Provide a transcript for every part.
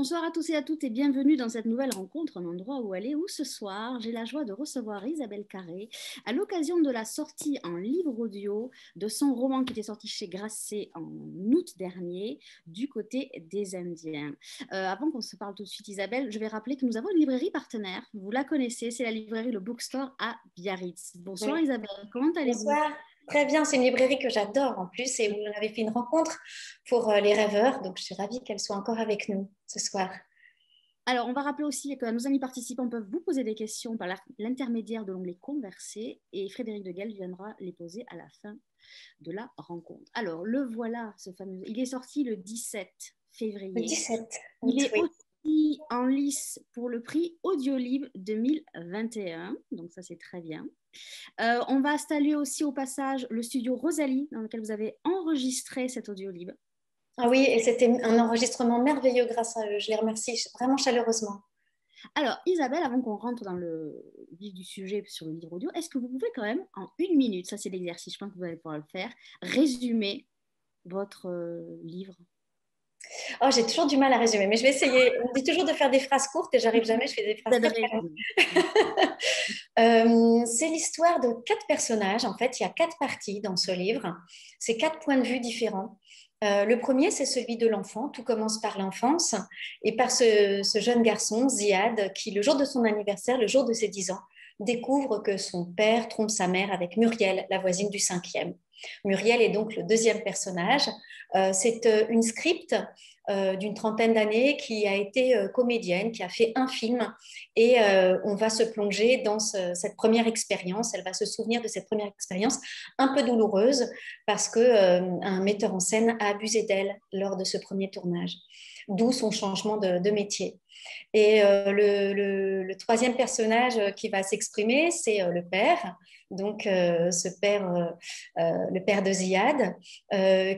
Bonsoir à tous et à toutes et bienvenue dans cette nouvelle rencontre, un endroit où aller, où ce soir, j'ai la joie de recevoir Isabelle Carré à l'occasion de la sortie en livre audio de son roman qui était sorti chez Grasset en août dernier, Du côté des Indiens. Avant qu'on se parle tout de suite, Isabelle, je vais rappeler que nous avons une librairie partenaire, vous la connaissez, c'est la librairie Le Bookstore à Biarritz. Bonsoir Oui. Isabelle, comment allez-vous? Bonsoir. Très bien, c'est une librairie que j'adore en plus et où on avait fait une rencontre pour les rêveurs. Donc, je suis ravie qu'elle soit encore avec nous ce soir. Alors, on va rappeler aussi que nos amis participants peuvent vous poser des questions par l'intermédiaire de l'onglet Converser et Frédéric Deguel viendra les poser à la fin de la rencontre. Alors, le voilà, ce fameux. Il est sorti le 17 Le février. 17 Il août, est oui. aussi en lice pour le prix Audiolib 2021, donc ça c'est très bien. On va installer aussi au passage le studio Rosalie dans lequel vous avez enregistré cet Audiolib. Ah oui, et c'était un enregistrement merveilleux grâce à eux. Je les remercie vraiment chaleureusement. Alors, Isabelle, avant qu'on rentre dans le vif du sujet sur le livre audio, est-ce que vous pouvez quand même, en une minute, ça c'est l'exercice, je pense que vous allez pouvoir le faire, résumer votre livre? Oh, j'ai toujours du mal à résumer, mais je vais essayer. On me dit toujours de faire des phrases courtes et j'arrive jamais, je fais des Vous phrases très aiderez. très longues. C'est l'histoire de quatre personnages. En fait, il y a quatre parties dans ce livre. C'est quatre points de vue différents. Le premier, c'est celui de l'enfant. Tout commence par l'enfance et par ce jeune garçon, Ziad, qui, le jour de son anniversaire, le jour de ses 10 ans, découvre que son père trompe sa mère avec Muriel, la voisine du cinquième. Muriel est donc le deuxième personnage. C'est une script d'une trentaine d'années qui a été comédienne, qui a fait un film et on va se plonger dans cette première expérience. Elle va se souvenir de cette première expérience un peu douloureuse parce qu'un metteur en scène a abusé d'elle lors de ce premier tournage, d'où son changement de métier. Et le troisième personnage qui va s'exprimer, c'est le père. Donc, ce père, le père de Ziad,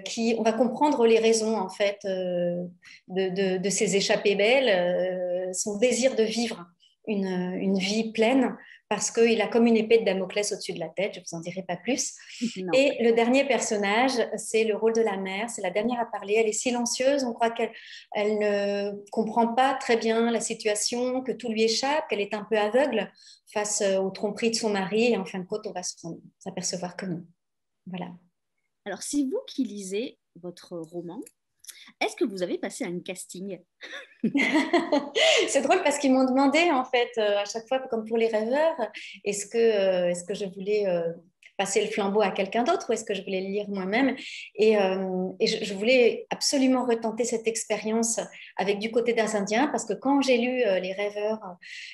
qui, on va comprendre les raisons en fait de ses échappées belles, son désir de vivre une vie pleine, parce qu'il a comme une épée de Damoclès au-dessus de la tête, je ne vous en dirai pas plus. Non. Et le dernier personnage, c'est le rôle de la mère, c'est la dernière à parler, elle est silencieuse, on croit qu'elle ne comprend pas très bien la situation, que tout lui échappe, qu'elle est un peu aveugle face aux tromperies de son mari, et en fin de compte, on va s'apercevoir que non. Voilà. Alors, si vous qui lisez votre roman, est-ce que vous avez passé un casting? C'est drôle parce qu'ils m'ont demandé, en fait, à chaque fois, comme pour les rêveurs, est-ce que je voulais passer le flambeau à quelqu'un d'autre ou est-ce que je voulais le lire moi-même? Et je voulais absolument retenter cette expérience avec Du côté des Indiens parce que quand j'ai lu Les rêveurs,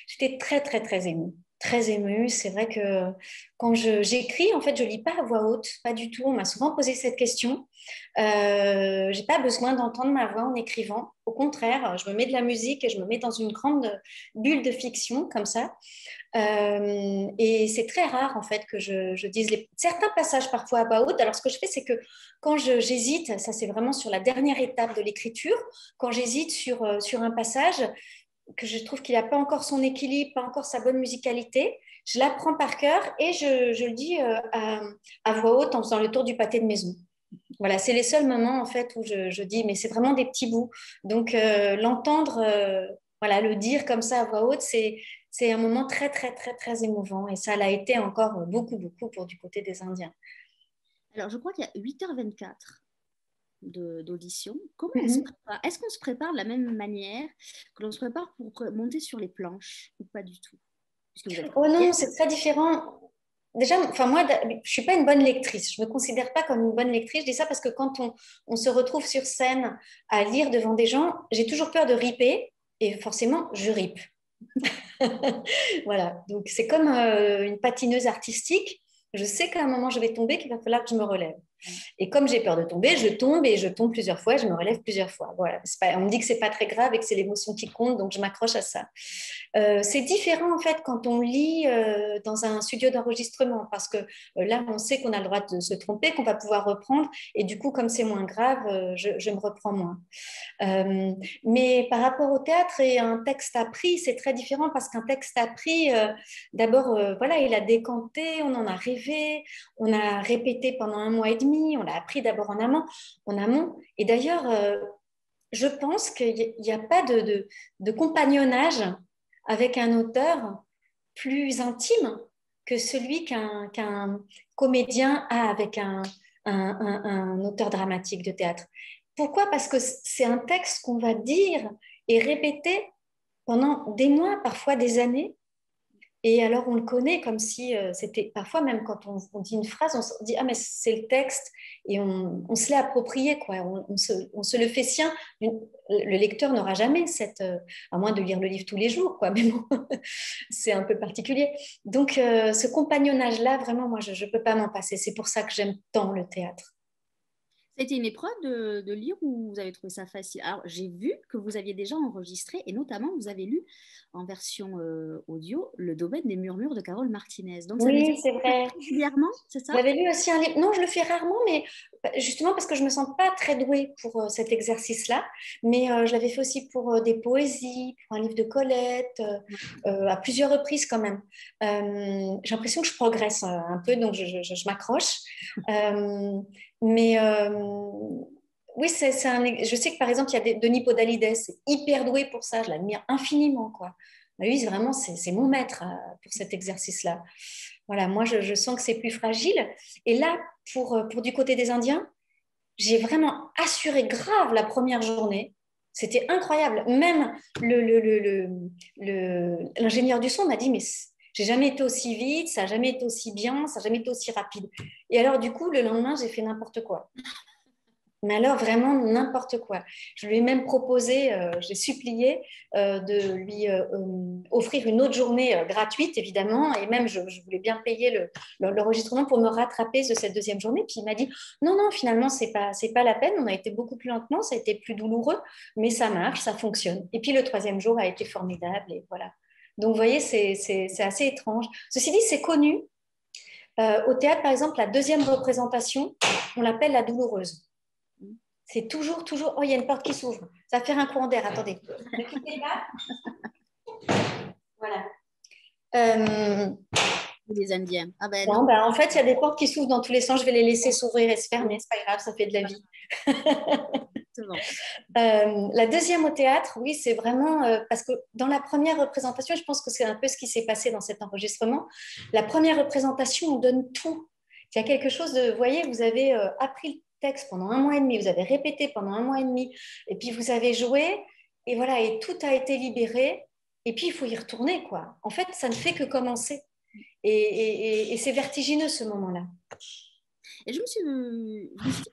j'étais très, très, très émue. Très émue. C'est vrai que quand j'écris, en fait, je lis pas à voix haute, pas du tout. On m'a souvent posé cette question. J'ai pas besoin d'entendre ma voix en écrivant. Au contraire, je me mets de la musique et je me mets dans une grande bulle de fiction comme ça. Et c'est très rare en fait que je dise certains passages parfois à voix haute. Alors ce que je fais, c'est que quand j'hésite, ça c'est vraiment sur la dernière étape de l'écriture, quand j'hésite sur un passage que je trouve qu'il n'a pas encore son équilibre, pas encore sa bonne musicalité, je l'apprends par cœur et je le dis à voix haute en faisant le tour du pâté de maison. Voilà, c'est les seuls moments en fait où je dis, mais c'est vraiment des petits bouts. Donc l'entendre, voilà, le dire comme ça à voix haute, c'est un moment très très très très émouvant et ça l'a été encore beaucoup beaucoup pour Du côté des Indiens. Alors, je crois qu'il y a 8h24 d'audition. Comment on se Mhm. prépare? Est-ce qu'on se prépare de la même manière que l'on se prépare pour monter sur les planches ou pas du tout? Puisque vous êtes Oh non, comédienne. c'est très différent. Déjà, enfin moi, je suis pas une bonne lectrice. Je me considère pas comme une bonne lectrice. Je dis ça parce que quand on se retrouve sur scène à lire devant des gens, j'ai toujours peur de riper et forcément, je ripe. Voilà, donc c'est comme une patineuse artistique. Je sais qu'à un moment, je vais tomber, qu'il va falloir que je me relève. Et comme j'ai peur de tomber, je tombe et je tombe plusieurs fois, je me relève plusieurs fois. Voilà. On me dit que c'est pas très grave et que c'est l'émotion qui compte, donc je m'accroche à ça. C'est différent en fait quand on lit dans un studio d'enregistrement parce que là, on sait qu'on a le droit de se tromper, qu'on va pouvoir reprendre et du coup, comme c'est moins grave, je me reprends moins. Euh, mais par rapport au théâtre et un texte appris, c'est très différent parce qu'un texte appris, d'abord, voilà, il a décanté, on en a rêvé, on a répété pendant un mois et demi, on l'a appris d'abord en amont. Et d'ailleurs, je pense qu'il n'y a pas de compagnonnage avec un auteur plus intime que celui qu'un comédien a avec un auteur dramatique de théâtre. Pourquoi? Parce que c'est un texte qu'on va dire et répéter pendant des mois, parfois des années. Et alors, on le connaît comme si c'était parfois, même quand on dit une phrase, on se dit ah, mais c'est le texte, et on se l'est approprié, quoi. On se le fait sien. Le lecteur n'aura jamais cette, à moins de lire le livre tous les jours, quoi. Mais bon, c'est un peu particulier. Donc, ce compagnonnage-là, vraiment, moi, je ne peux pas m'en passer. C'est pour ça que j'aime tant le théâtre. Ça a été une épreuve de lire ou vous avez trouvé ça facile? Alors, j'ai vu que vous aviez déjà enregistré et notamment vous avez lu en version audio Le Domaine des murmures de Carole Martinez. Donc, ça veut dire Oui, c'est vrai. régulièrement, c'est ça? J'avais lu aussi un livre. Non, je le fais rarement, mais justement parce que je ne me sens pas très douée pour cet exercice-là. Mais je l'avais fait aussi pour des poésies, pour un livre de Colette, à plusieurs reprises quand même. J'ai l'impression que je progresse un peu, donc je m'accroche. Euh, mais oui, je sais que par exemple, il y a Denis Podalides, c'est hyper doué pour ça. Je l'admire infiniment, quoi. Lui, vraiment, c'est mon maître pour cet exercice-là. Voilà, moi, je sens que c'est plus fragile. Et là, pour du côté des Indiens, j'ai vraiment assuré grave la première journée. C'était incroyable. Même l'ingénieur du son m'a dit, mais j'ai jamais été aussi vite, ça n'a jamais été aussi bien, ça n'a jamais été aussi rapide. Et alors, du coup, le lendemain, j'ai fait n'importe quoi. Mais alors, vraiment n'importe quoi. Je lui ai même proposé, j'ai supplié de lui offrir une autre journée gratuite, évidemment, et même je voulais bien payer l'enregistrement pour me rattraper de cette deuxième journée. Puis il m'a dit, non, non, finalement, c'est pas la peine, on a été beaucoup plus lentement, ça a été plus douloureux, mais ça marche, ça fonctionne. Et puis le troisième jour a été formidable, et voilà. Donc, vous voyez, c'est assez étrange. Ceci dit, c'est connu. Au théâtre, par exemple, la deuxième représentation, on l'appelle la douloureuse. C'est toujours, toujours. Oh, il y a une porte qui s'ouvre. Ça va faire un courant d'air. Attendez. Ne quittez pas. Voilà. Les Indiens. Ah ben Non, non. en fait, il y a des portes qui s'ouvrent dans tous les sens. Je vais les laisser s'ouvrir et se fermer. C'est pas grave, ça fait de la vie. Exactement. La deuxième au théâtre, oui, c'est vraiment parce que dans la première représentation, je pense que c'est un peu ce qui s'est passé dans cet enregistrement. La première représentation, on donne tout. Il y a quelque chose de, vous voyez, vous avez appris le texte pendant un mois et demi, vous avez répété pendant un mois et demi, et puis vous avez joué, et voilà, et tout a été libéré, et puis il faut y retourner, quoi. En fait, ça ne fait que commencer. Et c'est vertigineux ce moment-là. Et je me suis dit,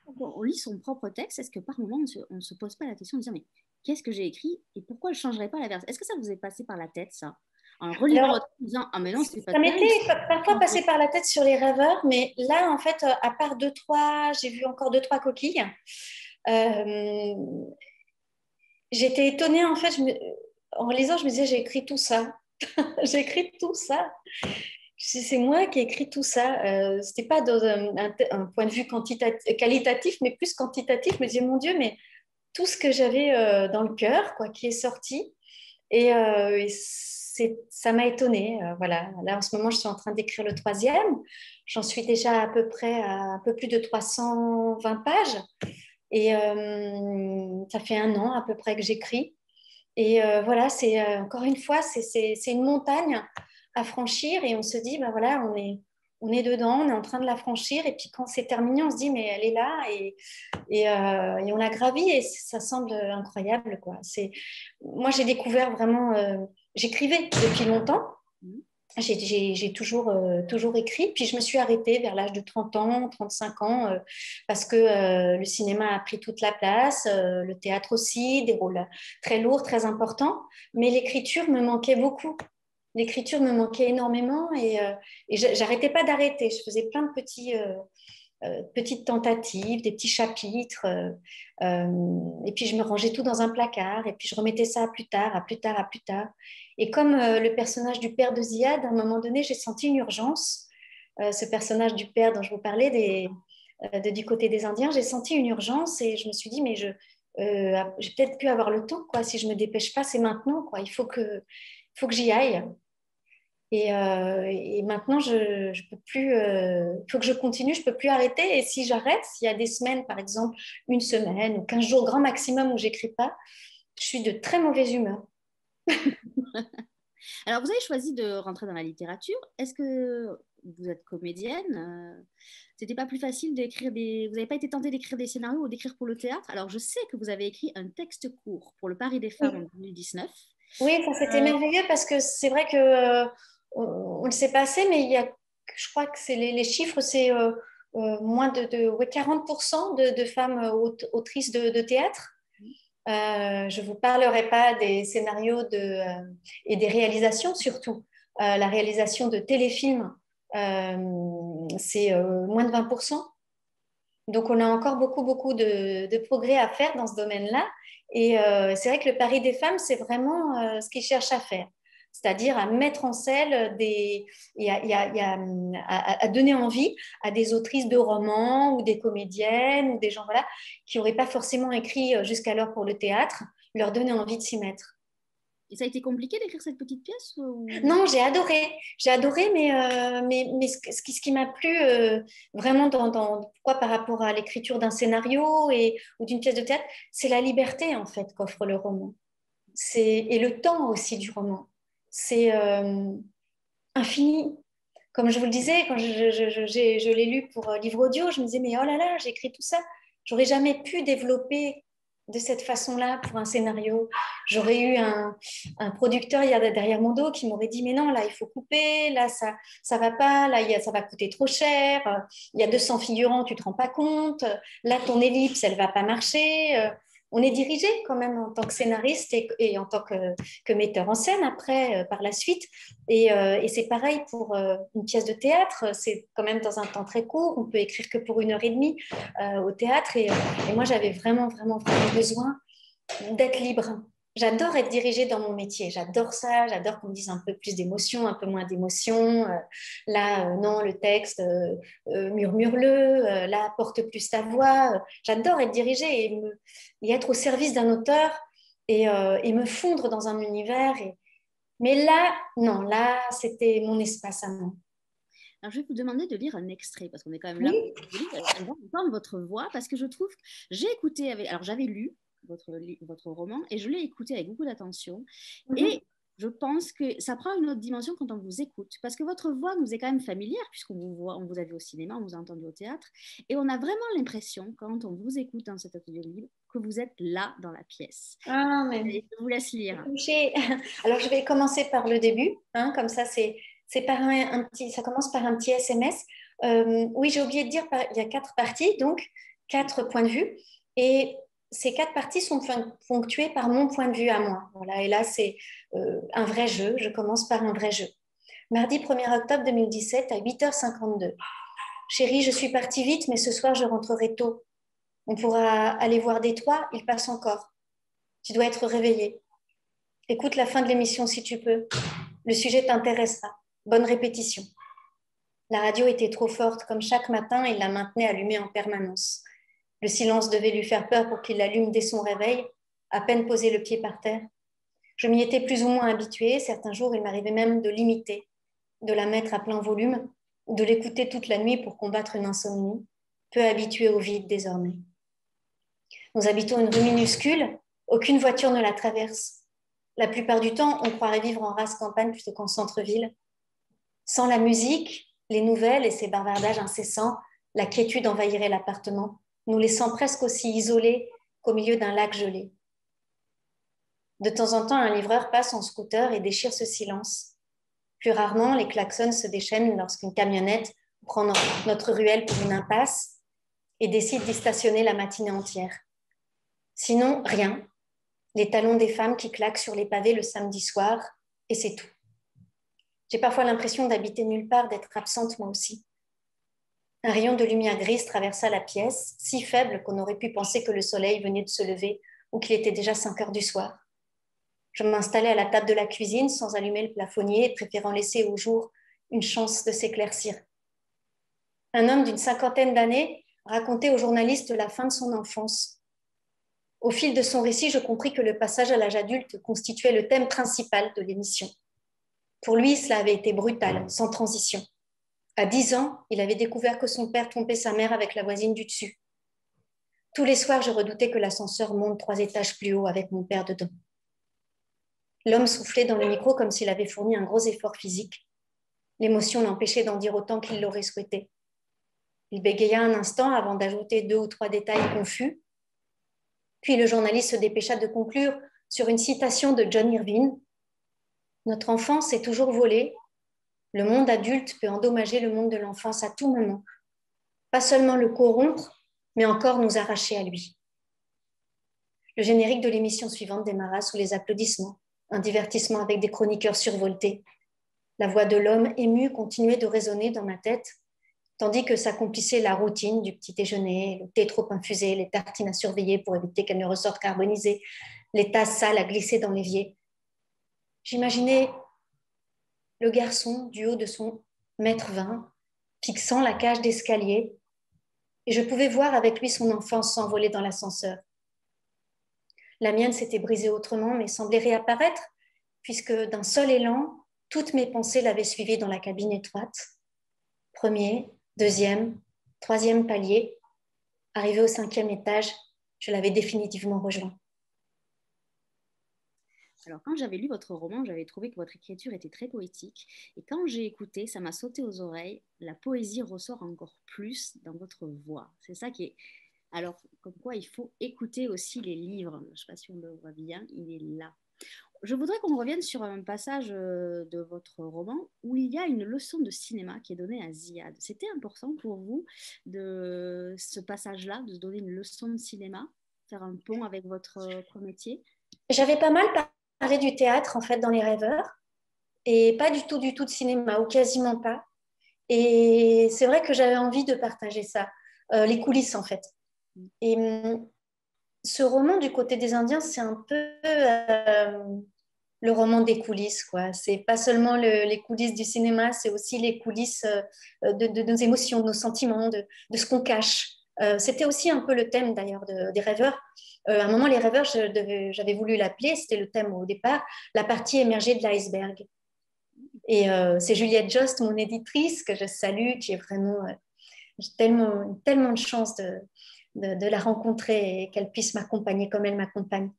quand on lit son propre texte, est-ce que par moment, on se pose pas la question de dire, mais qu'est-ce que j'ai écrit et pourquoi je ne changerais pas la version? Est-ce que ça vous est passé par la tête, ça? En relisant Alors, votre texte, en disant, ah mais non, c'est pas ça m'était terrible. parfois passé par la tête sur les rêveurs, mais là, en fait, à part deux, trois, j'ai vu encore deux, trois coquilles. Euh, J'étais étonnée, en fait, en lisant, je me disais, j'ai écrit tout ça. J'ai écrit tout ça. C'est moi qui ai écrit tout ça. C'était pas dans un point de vue qualitatif, mais plus quantitatif. Je me disais, mon Dieu, mais tout ce que j'avais dans le cœur, quoi, qui est sorti. Et ça m'a étonnée. Voilà. Là, en ce moment, je suis en train d'écrire le troisième. J'en suis déjà à peu près à un peu plus de 320 pages. Et ça fait un an à peu près que j'écris. Et voilà, c'est encore une fois, c'est une montagne à franchir. Et on se dit, ben voilà, on est dedans, on est en train de la franchir. Et puis quand c'est terminé, on se dit, mais elle est là. Et on la gravit et ça semble incroyable, quoi. Moi, j'ai découvert vraiment, j'écrivais depuis longtemps. J'ai toujours, toujours écrit, puis je me suis arrêtée vers l'âge de 30 ans, 35 ans, parce que le cinéma a pris toute la place, le théâtre aussi, des rôles très lourds, très importants, mais l'écriture me manquait beaucoup. L'écriture me manquait énormément et j'arrêtais pas d'arrêter. Je faisais plein de petites tentatives, des petits chapitres. Et puis je me rangeais tout dans un placard et puis je remettais ça à plus tard, à plus tard, à plus tard. Et comme le personnage du père de Ziad, à un moment donné, j'ai senti une urgence. Ce personnage du père dont je vous parlais du côté des Indiens, j'ai senti une urgence et je me suis dit, mais j'ai peut-être pu avoir le temps, quoi. Si je me dépêche pas, c'est maintenant, quoi. Il faut que j'y aille. Et maintenant, je peux plus. Il faut que je continue. Je peux plus arrêter. Et si j'arrête, s'il y a des semaines, par exemple, une semaine ou 15 jours grand maximum où j'écris pas, je suis de très mauvaise humeur. Alors, vous avez choisi de rentrer dans la littérature. Est-ce que vous êtes comédienne? C'était pas plus facile d'écrire des... Vous n'avez pas été tentée d'écrire des scénarios ou d'écrire pour le théâtre? Alors, je sais que vous avez écrit un texte court pour le Paris des femmes en Oui, 2019. oui, ça c'était Euh, merveilleux parce que c'est vrai que on le sait pas assez, mais il y a, je crois que c'est les chiffres, c'est moins ouais, 40% de femmes autrices de théâtre. Je ne vous parlerai pas des scénarios et des réalisations surtout. La réalisation de téléfilms, c'est moins de 20%. Donc, on a encore beaucoup, beaucoup de progrès à faire dans ce domaine-là. Et c'est vrai que le pari des femmes, c'est vraiment ce qu'ils cherchent à faire. C'est-à-dire à mettre en scène à donner envie à des autrices de romans ou des comédiennes ou des gens voilà, qui n'auraient pas forcément écrit jusqu'alors pour le théâtre, leur donner envie de s'y mettre. et ça a été compliqué d'écrire cette petite pièce ou... Non, j'ai adoré. J'ai adoré, mais ce qui m'a plu vraiment pourquoi par rapport à l'écriture d'un scénario ou d'une pièce de théâtre, c'est la liberté en fait qu'offre le roman. Et le temps aussi du roman. C'est infini. Comme je vous le disais, quand je l'ai lu pour livre audio, je me disais, mais oh là là, j'ai écrit tout ça. J'aurais jamais pu développer de cette façon-là pour un scénario. J'aurais eu un producteur derrière mon dos qui m'aurait dit, mais non, là, il faut couper, là, ça va pas, là, ça va coûter trop cher, il y a 200 figurants, tu te rends pas compte, là, ton ellipse, elle va pas marcher. On est dirigé quand même en tant que scénariste et en tant que metteur en scène après, par la suite. Et c'est pareil pour une pièce de théâtre, c'est quand même dans un temps très court, on peut écrire que pour 1 heure et demie au théâtre. Et moi, j'avais vraiment, vraiment, vraiment besoin d'être libre. J'adore être dirigée dans mon métier, j'adore ça, j'adore qu'on me dise un peu plus d'émotion, un peu moins d'émotion. Là, non, le texte, murmure-le, là, porte plus ta voix. J'adore être dirigée et être au service d'un auteur et me fondre dans un univers. Mais là, non, là, c'était mon espace à moi. Alors, je vais vous demander de lire un extrait, parce qu'on est quand même là pour Oui. vous lire. On va entendre votre voix, parce que je trouve que j'ai écouté avec... Alors, j'avais lu votre roman, et je l'ai écouté avec beaucoup d'attention. Mhm. Et je pense que ça prend une autre dimension quand on vous écoute, parce que votre voix nous est quand même familière, puisqu'on vous voit, on vous a vu au cinéma, on vous a entendu au théâtre, et on a vraiment l'impression, quand on vous écoute dans cet atelier libre, que vous êtes là dans la pièce. Ah, mais Et je vous laisse lire. Alors, je vais commencer par le début, hein, comme ça, c'est par ça commence par un petit SMS. Oui, j'ai oublié de dire, il y a 4 parties, donc 4 points de vue, et ces 4 parties sont ponctuées par mon point de vue à moi. Voilà, et là, c'est un vrai jeu. Je commence par un vrai jeu. Mardi 1er octobre 2017 à 8h52. Chérie, je suis partie vite, mais ce soir, je rentrerai tôt. On pourra aller voir des toits, il passe encore. Tu dois être réveillée. Écoute la fin de l'émission si tu peux. Le sujet t'intéressera. Bonne répétition. La radio était trop forte, comme chaque matin, il la maintenait allumée en permanence. Le silence devait lui faire peur pour qu'il l'allume dès son réveil, à peine posé le pied par terre. Je m'y étais plus ou moins habituée. Certains jours, il m'arrivait même de l'imiter, de la mettre à plein volume, ou de l'écouter toute la nuit pour combattre une insomnie, peu habituée au vide désormais. Nous habitons une rue minuscule, aucune voiture ne la traverse. La plupart du temps, on croirait vivre en race campagne plutôt qu'en centre-ville. Sans la musique, les nouvelles et ces bavardages incessants, la quiétude envahirait l'appartement, nous laissant presque aussi isolés qu'au milieu d'un lac gelé. De temps en temps, un livreur passe en scooter et déchire ce silence. Plus rarement, les klaxons se déchaînent lorsqu'une camionnette prend notre ruelle pour une impasse et décide d'y stationner la matinée entière. Sinon, rien. Les talons des femmes qui claquent sur les pavés le samedi soir, et c'est tout. J'ai parfois l'impression d'habiter nulle part, d'être absente moi aussi. Un rayon de lumière grise traversa la pièce, si faible qu'on aurait pu penser que le soleil venait de se lever ou qu'il était déjà 5 heures du soir. Je m'installais à la table de la cuisine sans allumer le plafonnier, préférant laisser au jour une chance de s'éclaircir. Un homme d'une 50aine d'années racontait aux journalistes la fin de son enfance. Au fil de son récit, je compris que le passage à l'âge adulte constituait le thème principal de l'émission. Pour lui, cela avait été brutal, sans transition. À 10 ans, il avait découvert que son père trompait sa mère avec la voisine du dessus. Tous les soirs, je redoutais que l'ascenseur monte 3 étages plus haut avec mon père dedans. L'homme soufflait dans le micro comme s'il avait fourni un gros effort physique. L'émotion l'empêchait d'en dire autant qu'il l'aurait souhaité. Il bégaya un instant avant d'ajouter 2 ou 3 détails confus. Puis le journaliste se dépêcha de conclure sur une citation de John Irving. « Notre enfance est toujours volée. Le monde adulte peut endommager le monde de l'enfance à tout moment. Pas seulement le corrompre, mais encore nous arracher à lui. » Le générique de l'émission suivante démarra sous les applaudissements, un divertissement avec des chroniqueurs survoltés. La voix de l'homme ému continuait de résonner dans ma tête, tandis que s'accomplissait la routine du petit déjeuner, le thé trop infusé, les tartines à surveiller pour éviter qu'elles ne ressortent carbonisées, les tasses sales à glisser dans l'évier. J'imaginais le garçon du haut de son 1,20 m, fixant la cage d'escalier, et je pouvais voir avec lui son enfance s'envoler dans l'ascenseur. La mienne s'était brisée autrement, mais semblait réapparaître, puisque d'un seul élan, toutes mes pensées l'avaient suivi dans la cabine étroite. Premier, deuxième, troisième palier. Arrivé au 5e étage, je l'avais définitivement rejoint. Alors, quand j'avais lu votre roman, j'avais trouvé que votre écriture était très poétique. Et quand j'ai écouté, ça m'a sauté aux oreilles. La poésie ressort encore plus dans votre voix. C'est ça qui est... Alors, comme quoi, il faut écouter aussi les livres. Je ne sais pas si on le voit bien, il est là. Je voudrais qu'on revienne sur un passage de votre roman où il y a une leçon de cinéma qui est donnée à Ziad. C'était important pour vous de ce passage-là, de se donner une leçon de cinéma, faire un pont avec votre métier? J'avais pas mal parlé du théâtre, en fait, dans Les Rêveurs, et pas du tout de cinéma, ou quasiment pas. Et c'est vrai que j'avais envie de partager ça, les coulisses, en fait. Et ce roman du côté des Indiens, c'est un peu le roman des coulisses, quoi. C'est pas seulement les coulisses du cinéma, c'est aussi les coulisses de nos émotions, de nos sentiments, de ce qu'on cache. C'était aussi un peu le thème d'ailleurs des Rêveurs. À un moment, les Rêveurs, j'avais voulu l'appeler, c'était le thème au départ, la partie émergée de l'iceberg. Et c'est Juliette Jost, mon éditrice, que je salue, qui est vraiment... j'ai tellement de chance de la rencontrer et qu'elle puisse m'accompagner comme elle m'accompagne.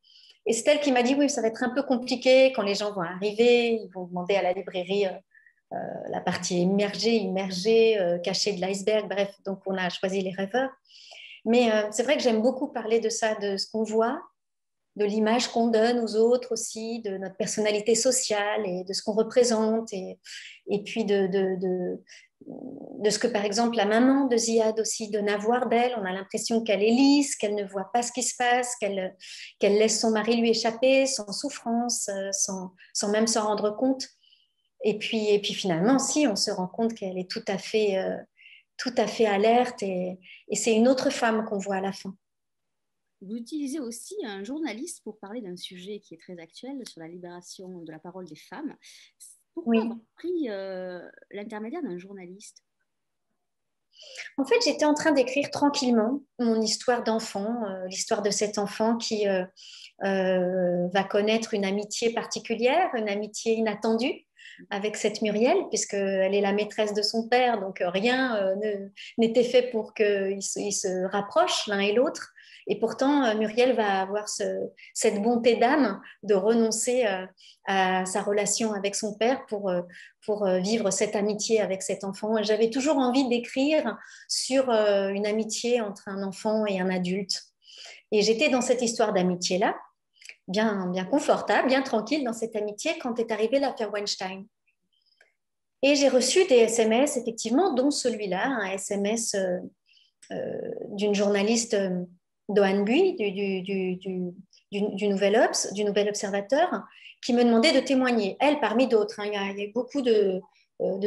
Et c'est elle qui m'a dit, oui, ça va être un peu compliqué quand les gens vont arriver, ils vont demander à la librairie la partie immergée, cachée de l'iceberg. Bref, donc on a choisi Les Rêveurs. Mais c'est vrai que j'aime beaucoup parler de ça, de ce qu'on voit, de l'image qu'on donne aux autres aussi, de notre personnalité sociale et de ce qu'on représente, et puis de ce que, par exemple, la maman de Ziad aussi donne à voir d'elle. On a l'impression qu'elle est lisse, qu'elle ne voit pas ce qui se passe, qu'elle laisse son mari lui échapper sans souffrance, sans même s'en rendre compte. Et puis finalement, si, on se rend compte qu'elle est tout à fait alerte, et c'est une autre femme qu'on voit à la fin. Vous utilisez aussi un journaliste pour parler d'un sujet qui est très actuel sur la libération de la parole des femmes. Pourquoi Oui. avoir pris l'intermédiaire d'un journaliste? En fait, j'étais en train d'écrire tranquillement mon histoire d'enfant, l'histoire de cet enfant qui va connaître une amitié particulière, une amitié inattendue avec cette Muriel, puisqu'elle est la maîtresse de son père, donc rien n'était fait pour qu'ils se rapprochent l'un et l'autre. Et pourtant, Muriel va avoir cette bonté d'âme de renoncer à sa relation avec son père pour vivre cette amitié avec cet enfant. J'avais toujours envie d'écrire sur une amitié entre un enfant et un adulte. Et j'étais dans cette histoire d'amitié-là, bien confortable, bien tranquille dans cette amitié quand est arrivée l'affaire Weinstein. Et j'ai reçu des SMS, effectivement, dont celui-là, un SMS d'une journaliste d'Ohan Bui, du Nouvel Obs, du Nouvel Observateur, qui me demandait de témoigner. Elle, parmi d'autres, hein, il y a eu beaucoup de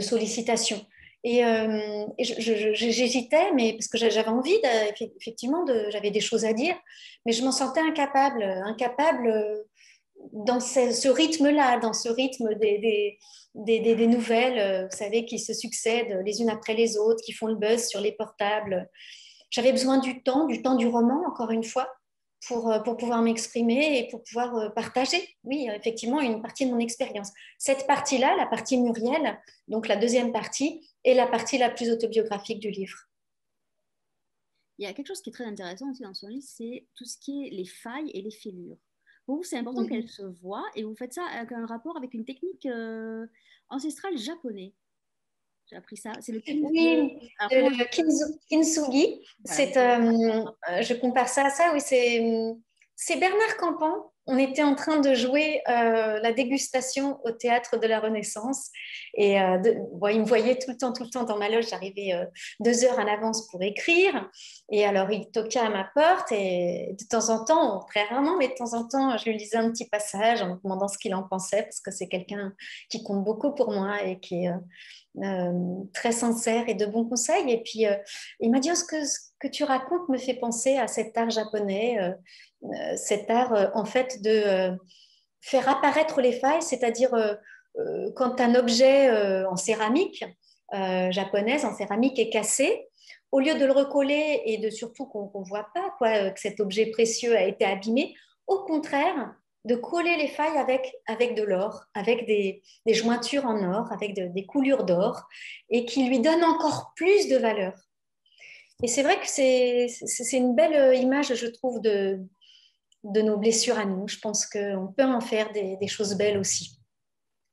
sollicitations. Et j'hésitais, mais parce que j'avais envie, effectivement, j'avais des choses à dire, mais je m'en sentais incapable dans ce rythme-là, dans ce rythme des nouvelles, vous savez, qui se succèdent les unes après les autres, qui font le buzz sur les portables. J'avais besoin du temps du roman, encore une fois, pour pouvoir m'exprimer et pour pouvoir partager, oui, effectivement, une partie de mon expérience. Cette partie-là, la partie Muriel, donc la deuxième partie, est la partie la plus autobiographique du livre. Il y a quelque chose qui est très intéressant aussi dans son livre, c'est tout ce qui est les failles et les fêlures. Pour vous, c'est important qu'elles Mhm. se voient et vous faites ça avec un rapport avec une technique ancestrale japonaise. J'ai appris ça. C'est Oui, alors, comment le kintsugi, voilà, je compare ça à ça, oui, c'est Bernard Campan. On était en train de jouer la dégustation au théâtre de la Renaissance et bon, il me voyait tout le temps dans ma loge. J'arrivais 2 heures en avance pour écrire et alors il toquait à ma porte et de temps en temps, très rarement, mais de temps en temps, je lui lisais un petit passage en me demandant ce qu'il en pensait parce que c'est quelqu'un qui compte beaucoup pour moi et qui est très sincère et de bons conseils. Et puis, il m'a dit, oh, ce que tu racontes me fait penser à cet art japonais, cet art, en fait, de faire apparaître les failles, c'est-à-dire quand un objet en céramique, japonaise, en céramique, est cassé, au lieu de le recoller et de surtout qu'on ne voit pas quoi, que cet objet précieux a été abîmé, au contraire, de coller les failles avec de l'or, avec des jointures en or, avec des coulures d'or, et qui lui donnent encore plus de valeur. Et c'est vrai que c'est une belle image, je trouve, de nos blessures à nous. Je pense qu'on peut en faire des choses belles aussi.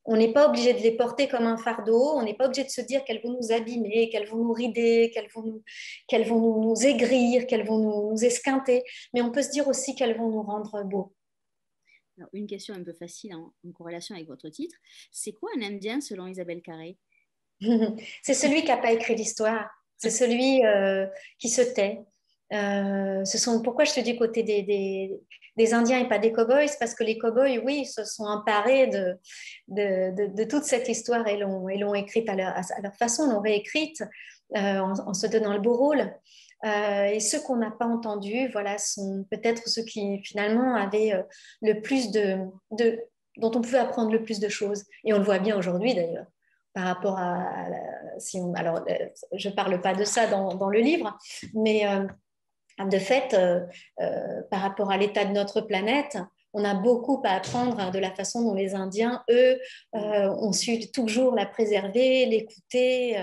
On n'est pas obligé de les porter comme un fardeau, on n'est pas obligé de se dire qu'elles vont nous abîmer, qu'elles vont nous rider, qu'elles vont nous aigrir, qu'elles vont nous esquinter, mais on peut se dire aussi qu'elles vont nous rendre beaux. alors, une question un peu facile en corrélation avec votre titre. C'est quoi un Indien selon Isabelle Carré? C'est celui qui n'a pas écrit l'histoire, c'est celui qui se tait. Pourquoi je te dis côté des Indiens et pas des cow-boys, parce que les cow-boys, oui, se sont emparés de toute cette histoire et l'ont écrite à leur façon, l'ont réécrite en se donnant le beau rôle. Et ceux qu'on n'a pas entendus, voilà, sont peut-être ceux qui finalement avaient le plus dont on pouvait apprendre le plus de choses. Et on le voit bien aujourd'hui d'ailleurs par rapport alors, je ne parle pas de ça dans le livre, mais de fait, par rapport à l'état de notre planète, on a beaucoup à apprendre de la façon dont les Indiens, eux, ont su toujours la préserver, l'écouter,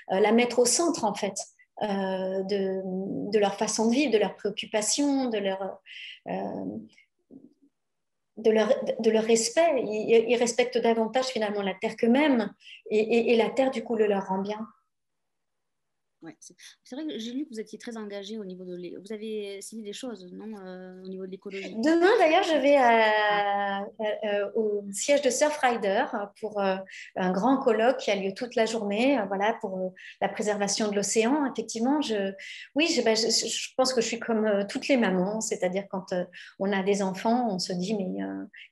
la mettre au centre, en fait, de leur façon de vivre, de leurs préoccupations, euh, de leur respect. Ils respectent davantage finalement la terre qu'eux-mêmes et la terre, du coup, le leur rend bien. Ouais, c'est vrai que j'ai lu que vous étiez très engagé au niveau vous avez essayé des choses, non, au niveau de l'écologie. Demain, d'ailleurs, je vais au siège de Surfrider pour un grand colloque qui a lieu toute la journée, voilà, pour la préservation de l'océan. Effectivement, oui, je pense que je suis comme toutes les mamans, c'est-à-dire quand on a des enfants, on se dit, mais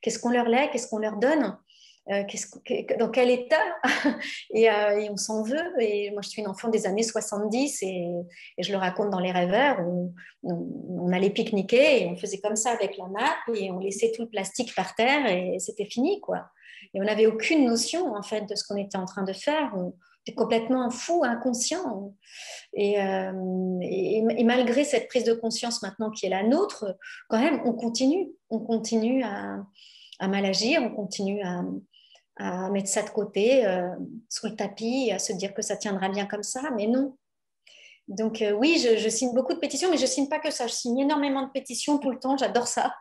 qu'est-ce qu'on leur lègue, qu'est-ce qu'on leur donne? Dans quel état et on s'en veut. Et moi, je suis une enfant des années 70 et je le raconte dans Les Rêveurs. On allait pique-niquer et on faisait comme ça avec la nappe et on laissait tout le plastique par terre et c'était fini, quoi. Et on n'avait aucune notion, en fait, de ce qu'on était en train de faire. On était complètement fou, inconscient. Et malgré cette prise de conscience maintenant qui est la nôtre, quand même, on continue. On continue à mal agir, on continue à mettre ça de côté, sous le tapis, à se dire que ça tiendra bien comme ça, mais non. Donc oui, je signe beaucoup de pétitions, mais je signe pas que ça. Je signe énormément de pétitions tout le temps. J'adore ça.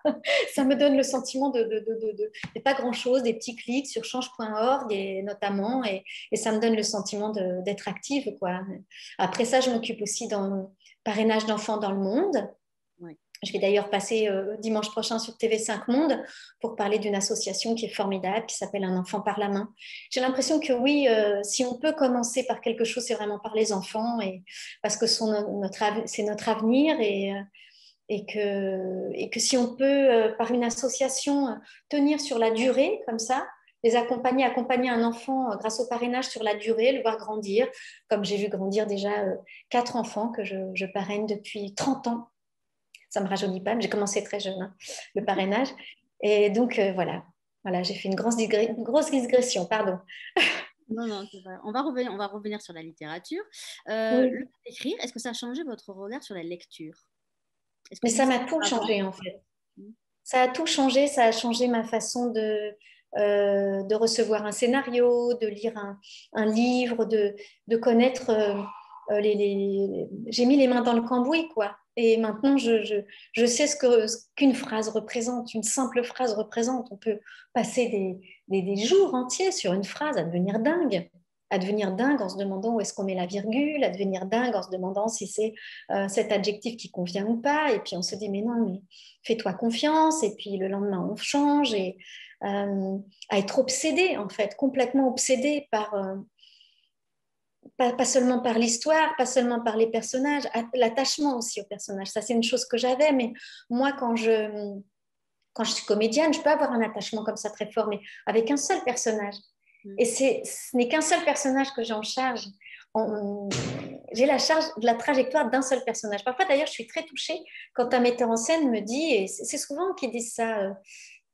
Ça me donne le sentiment de pas grand-chose, des petits clics sur change.org et notamment, et ça me donne le sentiment d'être active, quoi. Après ça, je m'occupe aussi d'un parrainage d'enfants dans le monde. Ouais. Je vais d'ailleurs passer dimanche prochain sur TV5 Monde pour parler d'une association qui est formidable, qui s'appelle Un enfant par la main. J'ai l'impression que oui, si on peut commencer par quelque chose, c'est vraiment par les enfants, parce que c'est notre avenir et que si on peut, par une association, tenir sur la durée comme ça, accompagner un enfant grâce au parrainage sur la durée, le voir grandir, comme j'ai vu grandir déjà 4 enfants que je parraine depuis 30 ans. Ça ne me rajeunit pas, mais j'ai commencé très jeune, hein, le parrainage. Et donc, voilà, j'ai fait une grosse digression, pardon. Non, non, c'est vrai. On va revenir sur la littérature. Le Oui. fait d'écrire, est-ce que ça a changé votre regard sur la lecture? Est-ce que Mais tu ça disais m'a tout avant? changé, en fait. Ça a tout changé, ça a changé ma façon de recevoir un scénario, de lire un livre, de connaître J'ai mis les mains dans le cambouis, quoi. Et maintenant, je sais ce qu'une phrase représente, une simple phrase représente. On peut passer des jours entiers sur une phrase à devenir dingue en se demandant où est-ce qu'on met la virgule, à devenir dingue en se demandant si c'est cet adjectif qui convient ou pas. Et puis on se dit, mais non, mais fais-toi confiance. Et puis le lendemain, on change. Et à être obsédé, en fait, complètement obsédé par... pas seulement par l'histoire, pas seulement par les personnages, l'attachement aussi aux personnages. Ça, c'est une chose que j'avais, mais moi, quand je suis comédienne, je peux avoir un attachement comme ça très fort, mais avec un seul personnage. Et ce n'est qu'un seul personnage que j'ai en charge. J'ai la charge de la trajectoire d'un seul personnage. Parfois, d'ailleurs, je suis très touchée quand un metteur en scène me dit, et c'est souvent qu'ils disent ça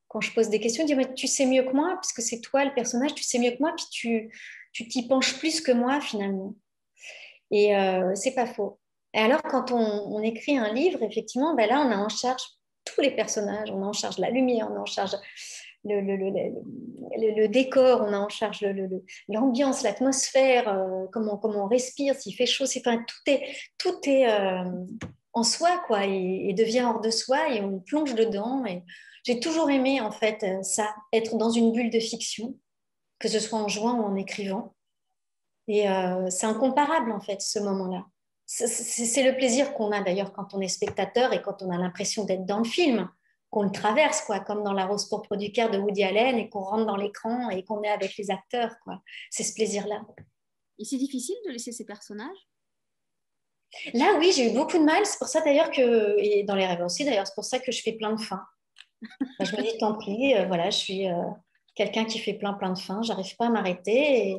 quand je pose des questions, ils disent, mais tu sais mieux que moi, puisque c'est toi le personnage, tu sais mieux que moi, puis tu t'y penches plus que moi, finalement. Et c'est pas faux. Et alors, quand on écrit un livre, effectivement, ben là, on a en charge tous les personnages, on a en charge la lumière, on a en charge le décor, on a en charge l'ambiance, l'atmosphère, comment on respire, s'il fait chaud, enfin, tout est en soi, quoi, et devient hors de soi, et on plonge dedans. Et j'ai toujours aimé, en fait, ça, être dans une bulle de fiction, que ce soit en jouant ou en écrivant. Et c'est incomparable, en fait, ce moment-là. C'est le plaisir qu'on a d'ailleurs quand on est spectateur et quand on a l'impression d'être dans le film, qu'on le traverse, quoi, comme dans La Rose pourpre du Caire de Woody Allen, et qu'on rentre dans l'écran et qu'on est avec les acteurs, quoi. C'est ce plaisir-là. Et c'est difficile de laisser ces personnages? Là, oui, j'ai eu beaucoup de mal. C'est pour ça d'ailleurs que, et dans les rêves aussi, d'ailleurs, c'est pour ça que je fais plein de fins. Ben, je me dis, tant pis, voilà, je suis quelqu'un qui fait plein de fins, j'arrive pas à m'arrêter.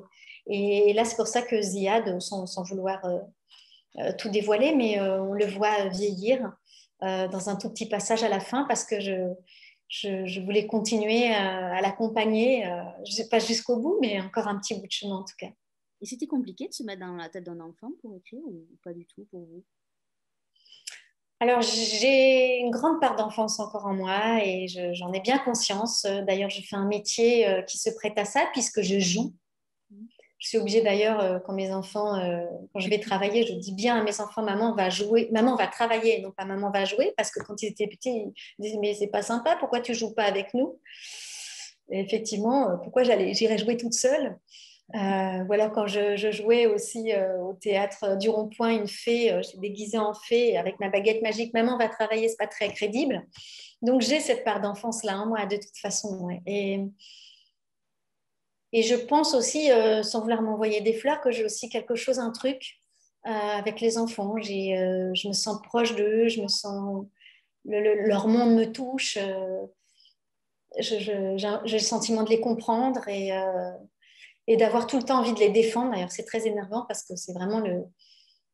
Et là, c'est pour ça que Ziad, sans vouloir tout dévoiler, mais on le voit vieillir dans un tout petit passage à la fin parce que je voulais continuer à l'accompagner, pas jusqu'au bout, mais encore un petit bout de chemin en tout cas. Et c'était compliqué de se mettre dans la tête d'un enfant pour écrire ou pas du tout pour vous? Alors, j'ai une grande part d'enfance encore en moi et j'en ai bien conscience. D'ailleurs, je fais un métier qui se prête à ça puisque je joue. Je suis obligée d'ailleurs, quand je vais travailler, je dis bien à mes enfants, maman va jouer, maman va travailler, non pas maman va jouer, parce que quand ils étaient petits, ils disaient, mais c'est pas sympa, pourquoi tu joues pas avec nous? Et effectivement, pourquoi j'irais jouer toute seule? Voilà, quand je jouais aussi au théâtre du Rond-Point, une fée, j'étais déguisée en fée avec ma baguette magique, maman va travailler, c'est pas très crédible. Donc j'ai cette part d'enfance-là, hein, moi, de toute façon. Ouais. Et je pense aussi, sans vouloir m'envoyer des fleurs, que j'ai aussi quelque chose, un truc avec les enfants. Je me sens proche d'eux, je me sens, leur monde me touche. J'ai le sentiment de les comprendre et d'avoir tout le temps envie de les défendre. D'ailleurs, c'est très énervant parce que c'est vraiment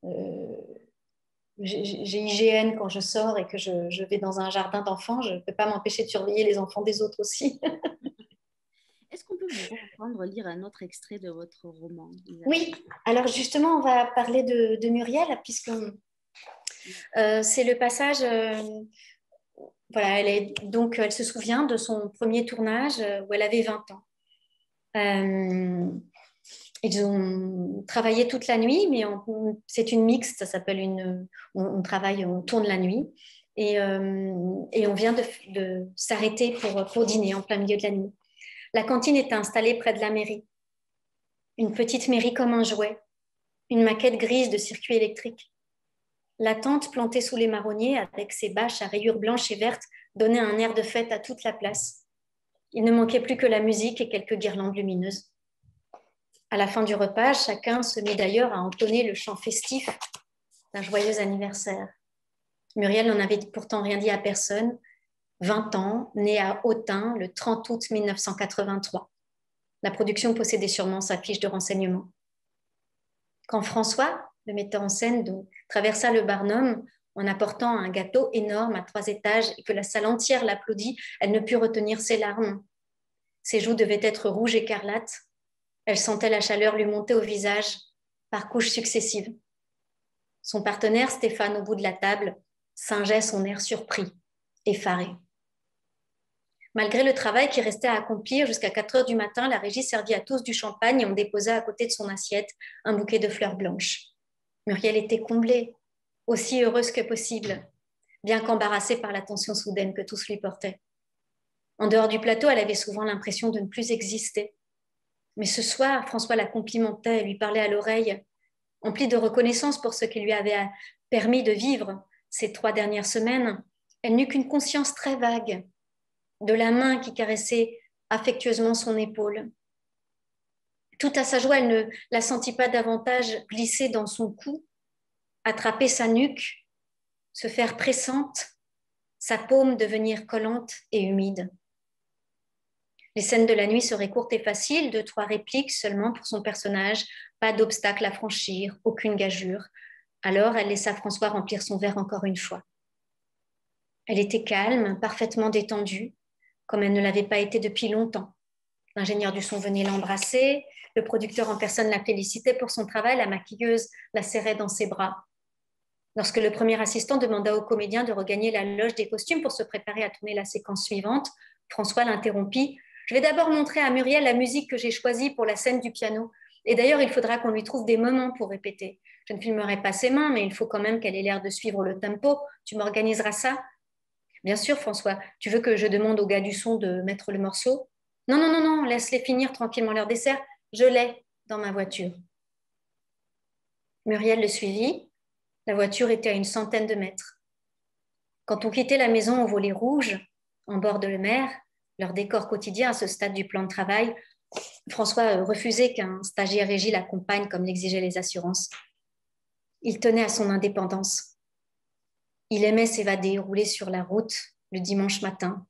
euh, j'ai IGN quand je sors et que je vais dans un jardin d'enfants. Je ne peux pas m'empêcher de surveiller les enfants des autres aussi. Est-ce qu'on peut vous reprendre lire un autre extrait de votre roman, Isabelle? Oui, alors justement, on va parler de Muriel, puisque c'est le passage. Voilà, elle se souvient de son premier tournage où elle avait 20 ans. Ils ont travaillé toute la nuit, mais c'est une mixte, ça s'appelle on travaille, on tourne la nuit. Et on vient de s'arrêter pour dîner en plein milieu de la nuit. La cantine était installée près de la mairie. Une petite mairie comme un jouet, une maquette grise de circuit électrique. La tente plantée sous les marronniers, avec ses bâches à rayures blanches et vertes, donnait un air de fête à toute la place. Il ne manquait plus que la musique et quelques guirlandes lumineuses. À la fin du repas, chacun se mit d'ailleurs à entonner le chant festif d'un joyeux anniversaire. Muriel n'en avait pourtant rien dit à personne. 20 ans, née à Autun le 30 août 1983. La production possédait sûrement sa fiche de renseignement. Quand François, le metteur en scène, donc, traversa le Barnum en apportant un gâteau énorme à 3 étages et que la salle entière l'applaudit, elle ne put retenir ses larmes. Ses joues devaient être rouges écarlates. Elle sentait la chaleur lui monter au visage par couches successives. Son partenaire, Stéphane, au bout de la table, singeait son air surpris, effaré. Malgré le travail qui restait à accomplir, jusqu'à 4 heures du matin, la régie servit à tous du champagne et on déposa à côté de son assiette un bouquet de fleurs blanches. Muriel était comblée, aussi heureuse que possible, bien qu'embarrassée par l'attention soudaine que tous lui portaient. En dehors du plateau, elle avait souvent l'impression de ne plus exister. Mais ce soir, François la complimentait et lui parlait à l'oreille, empli de reconnaissance pour ce qui lui avait permis de vivre ces 3 dernières semaines. Elle n'eut qu'une conscience très vague de la main qui caressait affectueusement son épaule. Tout à sa joie, elle ne la sentit pas davantage glisser dans son cou, attraper sa nuque, se faire pressante, sa paume devenir collante et humide. Les scènes de la nuit seraient courtes et faciles, 2-3 répliques seulement pour son personnage, pas d'obstacle à franchir, aucune gageure. Alors, elle laissa François remplir son verre encore une fois. Elle était calme, parfaitement détendue, comme elle ne l'avait pas été depuis longtemps. L'ingénieur du son venait l'embrasser, le producteur en personne la félicitait pour son travail, la maquilleuse la serrait dans ses bras. Lorsque le premier assistant demanda au comédien de regagner la loge des costumes pour se préparer à tourner la séquence suivante, François l'interrompit. « Je vais d'abord montrer à Muriel la musique que j'ai choisie pour la scène du piano. Et d'ailleurs, il faudra qu'on lui trouve des moments pour répéter. Je ne filmerai pas ses mains, mais il faut quand même qu'elle ait l'air de suivre le tempo. Tu m'organiseras ça ?» Bien sûr, François. Tu veux que je demande au gars du son de mettre le morceau? Non, non, non, non, laisse-les finir tranquillement leur dessert. Je l'ai dans ma voiture. Muriel le suivit. La voiture était à une centaine de mètres. Quand on quittait la maison au volet rouge, en bord de la mer, leur décor quotidien à ce stade du plan de travail, François refusait qu'un stagiaire régie l'accompagne comme l'exigeaient les assurances. Il tenait à son indépendance. Il aimait s'évader, rouler sur la route le dimanche matin.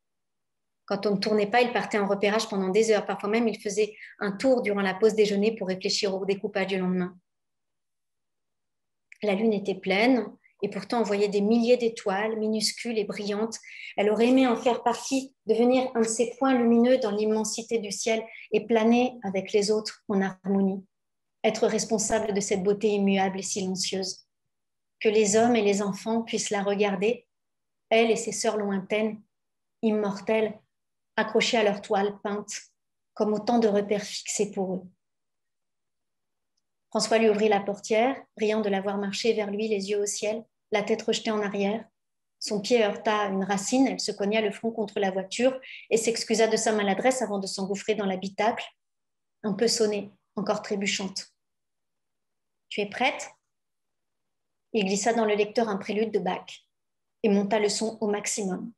Quand on ne tournait pas, il partait en repérage pendant des heures. Parfois même, il faisait un tour durant la pause déjeuner pour réfléchir au découpage du lendemain. La lune était pleine et pourtant on voyait des milliers d'étoiles minuscules et brillantes. Elle aurait aimé en faire partie, devenir un de ces points lumineux dans l'immensité du ciel et planer avec les autres en harmonie. Être responsable de cette beauté immuable et silencieuse. Que les hommes et les enfants puissent la regarder, elle et ses sœurs lointaines, immortelles, accrochées à leur toile peinte, comme autant de repères fixés pour eux. François lui ouvrit la portière, riant de la voir marcher vers lui, les yeux au ciel, la tête rejetée en arrière. Son pied heurta une racine, elle se cogna le front contre la voiture et s'excusa de sa maladresse avant de s'engouffrer dans l'habitacle, un peu sonnée, encore trébuchante. « Tu es prête ?» Il glissa dans le lecteur un prélude de Bach et monta le son au maximum.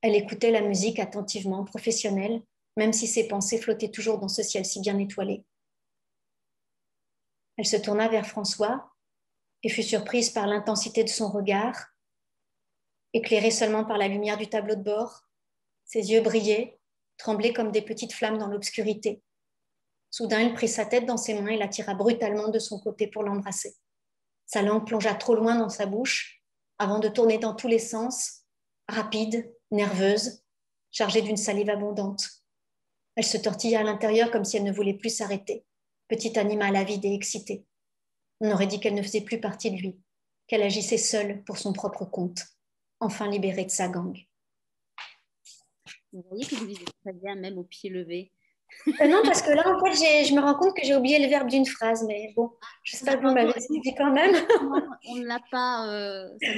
Elle écoutait la musique attentivement, professionnelle, même si ses pensées flottaient toujours dans ce ciel si bien étoilé. Elle se tourna vers François et fut surprise par l'intensité de son regard, éclairé seulement par la lumière du tableau de bord. Ses yeux brillaient, tremblaient comme des petites flammes dans l'obscurité. Soudain, il prit sa tête dans ses mains et la tira brutalement de son côté pour l'embrasser. Sa langue plongea trop loin dans sa bouche avant de tourner dans tous les sens, rapide, nerveuse, chargée d'une salive abondante. Elle se tortilla à l'intérieur comme si elle ne voulait plus s'arrêter. Petit animal avide et excité. On aurait dit qu'elle ne faisait plus partie de lui, qu'elle agissait seule pour son propre compte, enfin libérée de sa gangue. Vous voyez que vous lisez très bien, même au pied levé. Non, parce que là, en fait, je me rends compte que j'ai oublié le verbe d'une phrase, mais bon, je sais pas que vous m'avez suivi quand même. On ne l'a pas...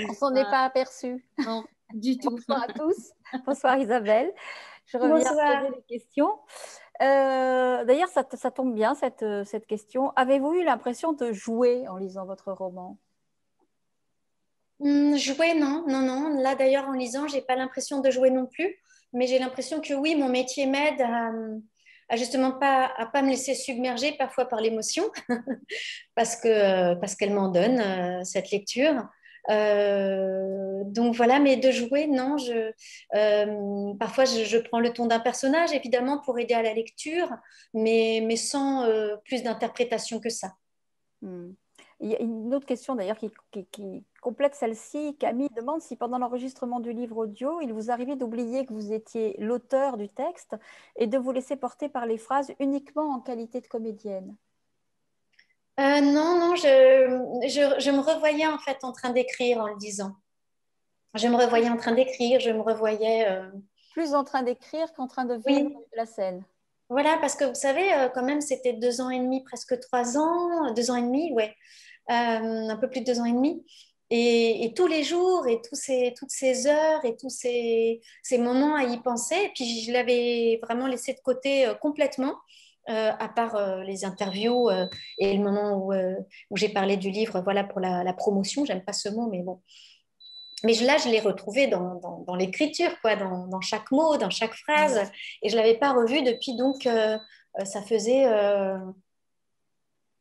on s'en est pas aperçu. Non, du tout. Bonsoir à tous. Bonsoir Isabelle. Je reviens à poser les questions. D'ailleurs, ça tombe bien, cette question. Avez-vous eu l'impression de jouer en lisant votre roman? Jouer, non, non, non. Là, d'ailleurs, en lisant, j'ai pas l'impression de jouer non plus, mais j'ai l'impression que oui, mon métier m'aide à justement pas me laisser submerger parfois par l'émotion, parce qu'elle m'en donne cette lecture. Donc voilà, mais de jouer, non. Parfois, je prends le ton d'un personnage, évidemment, pour aider à la lecture, mais sans plus d'interprétation que ça. Il y a une autre question d'ailleurs qui complète celle-ci. Camille demande si pendant l'enregistrement du livre audio, il vous arrivait d'oublier que vous étiez l'auteur du texte et de vous laisser porter par les phrases uniquement en qualité de comédienne. Non, non, je me revoyais en fait en train d'écrire en le disant. Je me revoyais en train d'écrire, je me revoyais... Plus en train d'écrire qu'en train de vivre Oui, la scène. voilà, parce que vous savez, quand même, c'était 2 ans et demi, presque 3 ans, 2 ans et demi, ouais, un peu plus de 2 ans et demi. Et tous les jours, et toutes ces heures, et tous ces moments à y penser. Et puis, je l'avais vraiment laissé de côté complètement, à part les interviews et le moment où j'ai parlé du livre, voilà, pour la promotion. J'aime pas ce mot, mais bon. Mais là, je l'ai retrouvé dans l'écriture, quoi, dans chaque mot, dans chaque phrase. Et je ne l'avais pas revu depuis, donc, ça faisait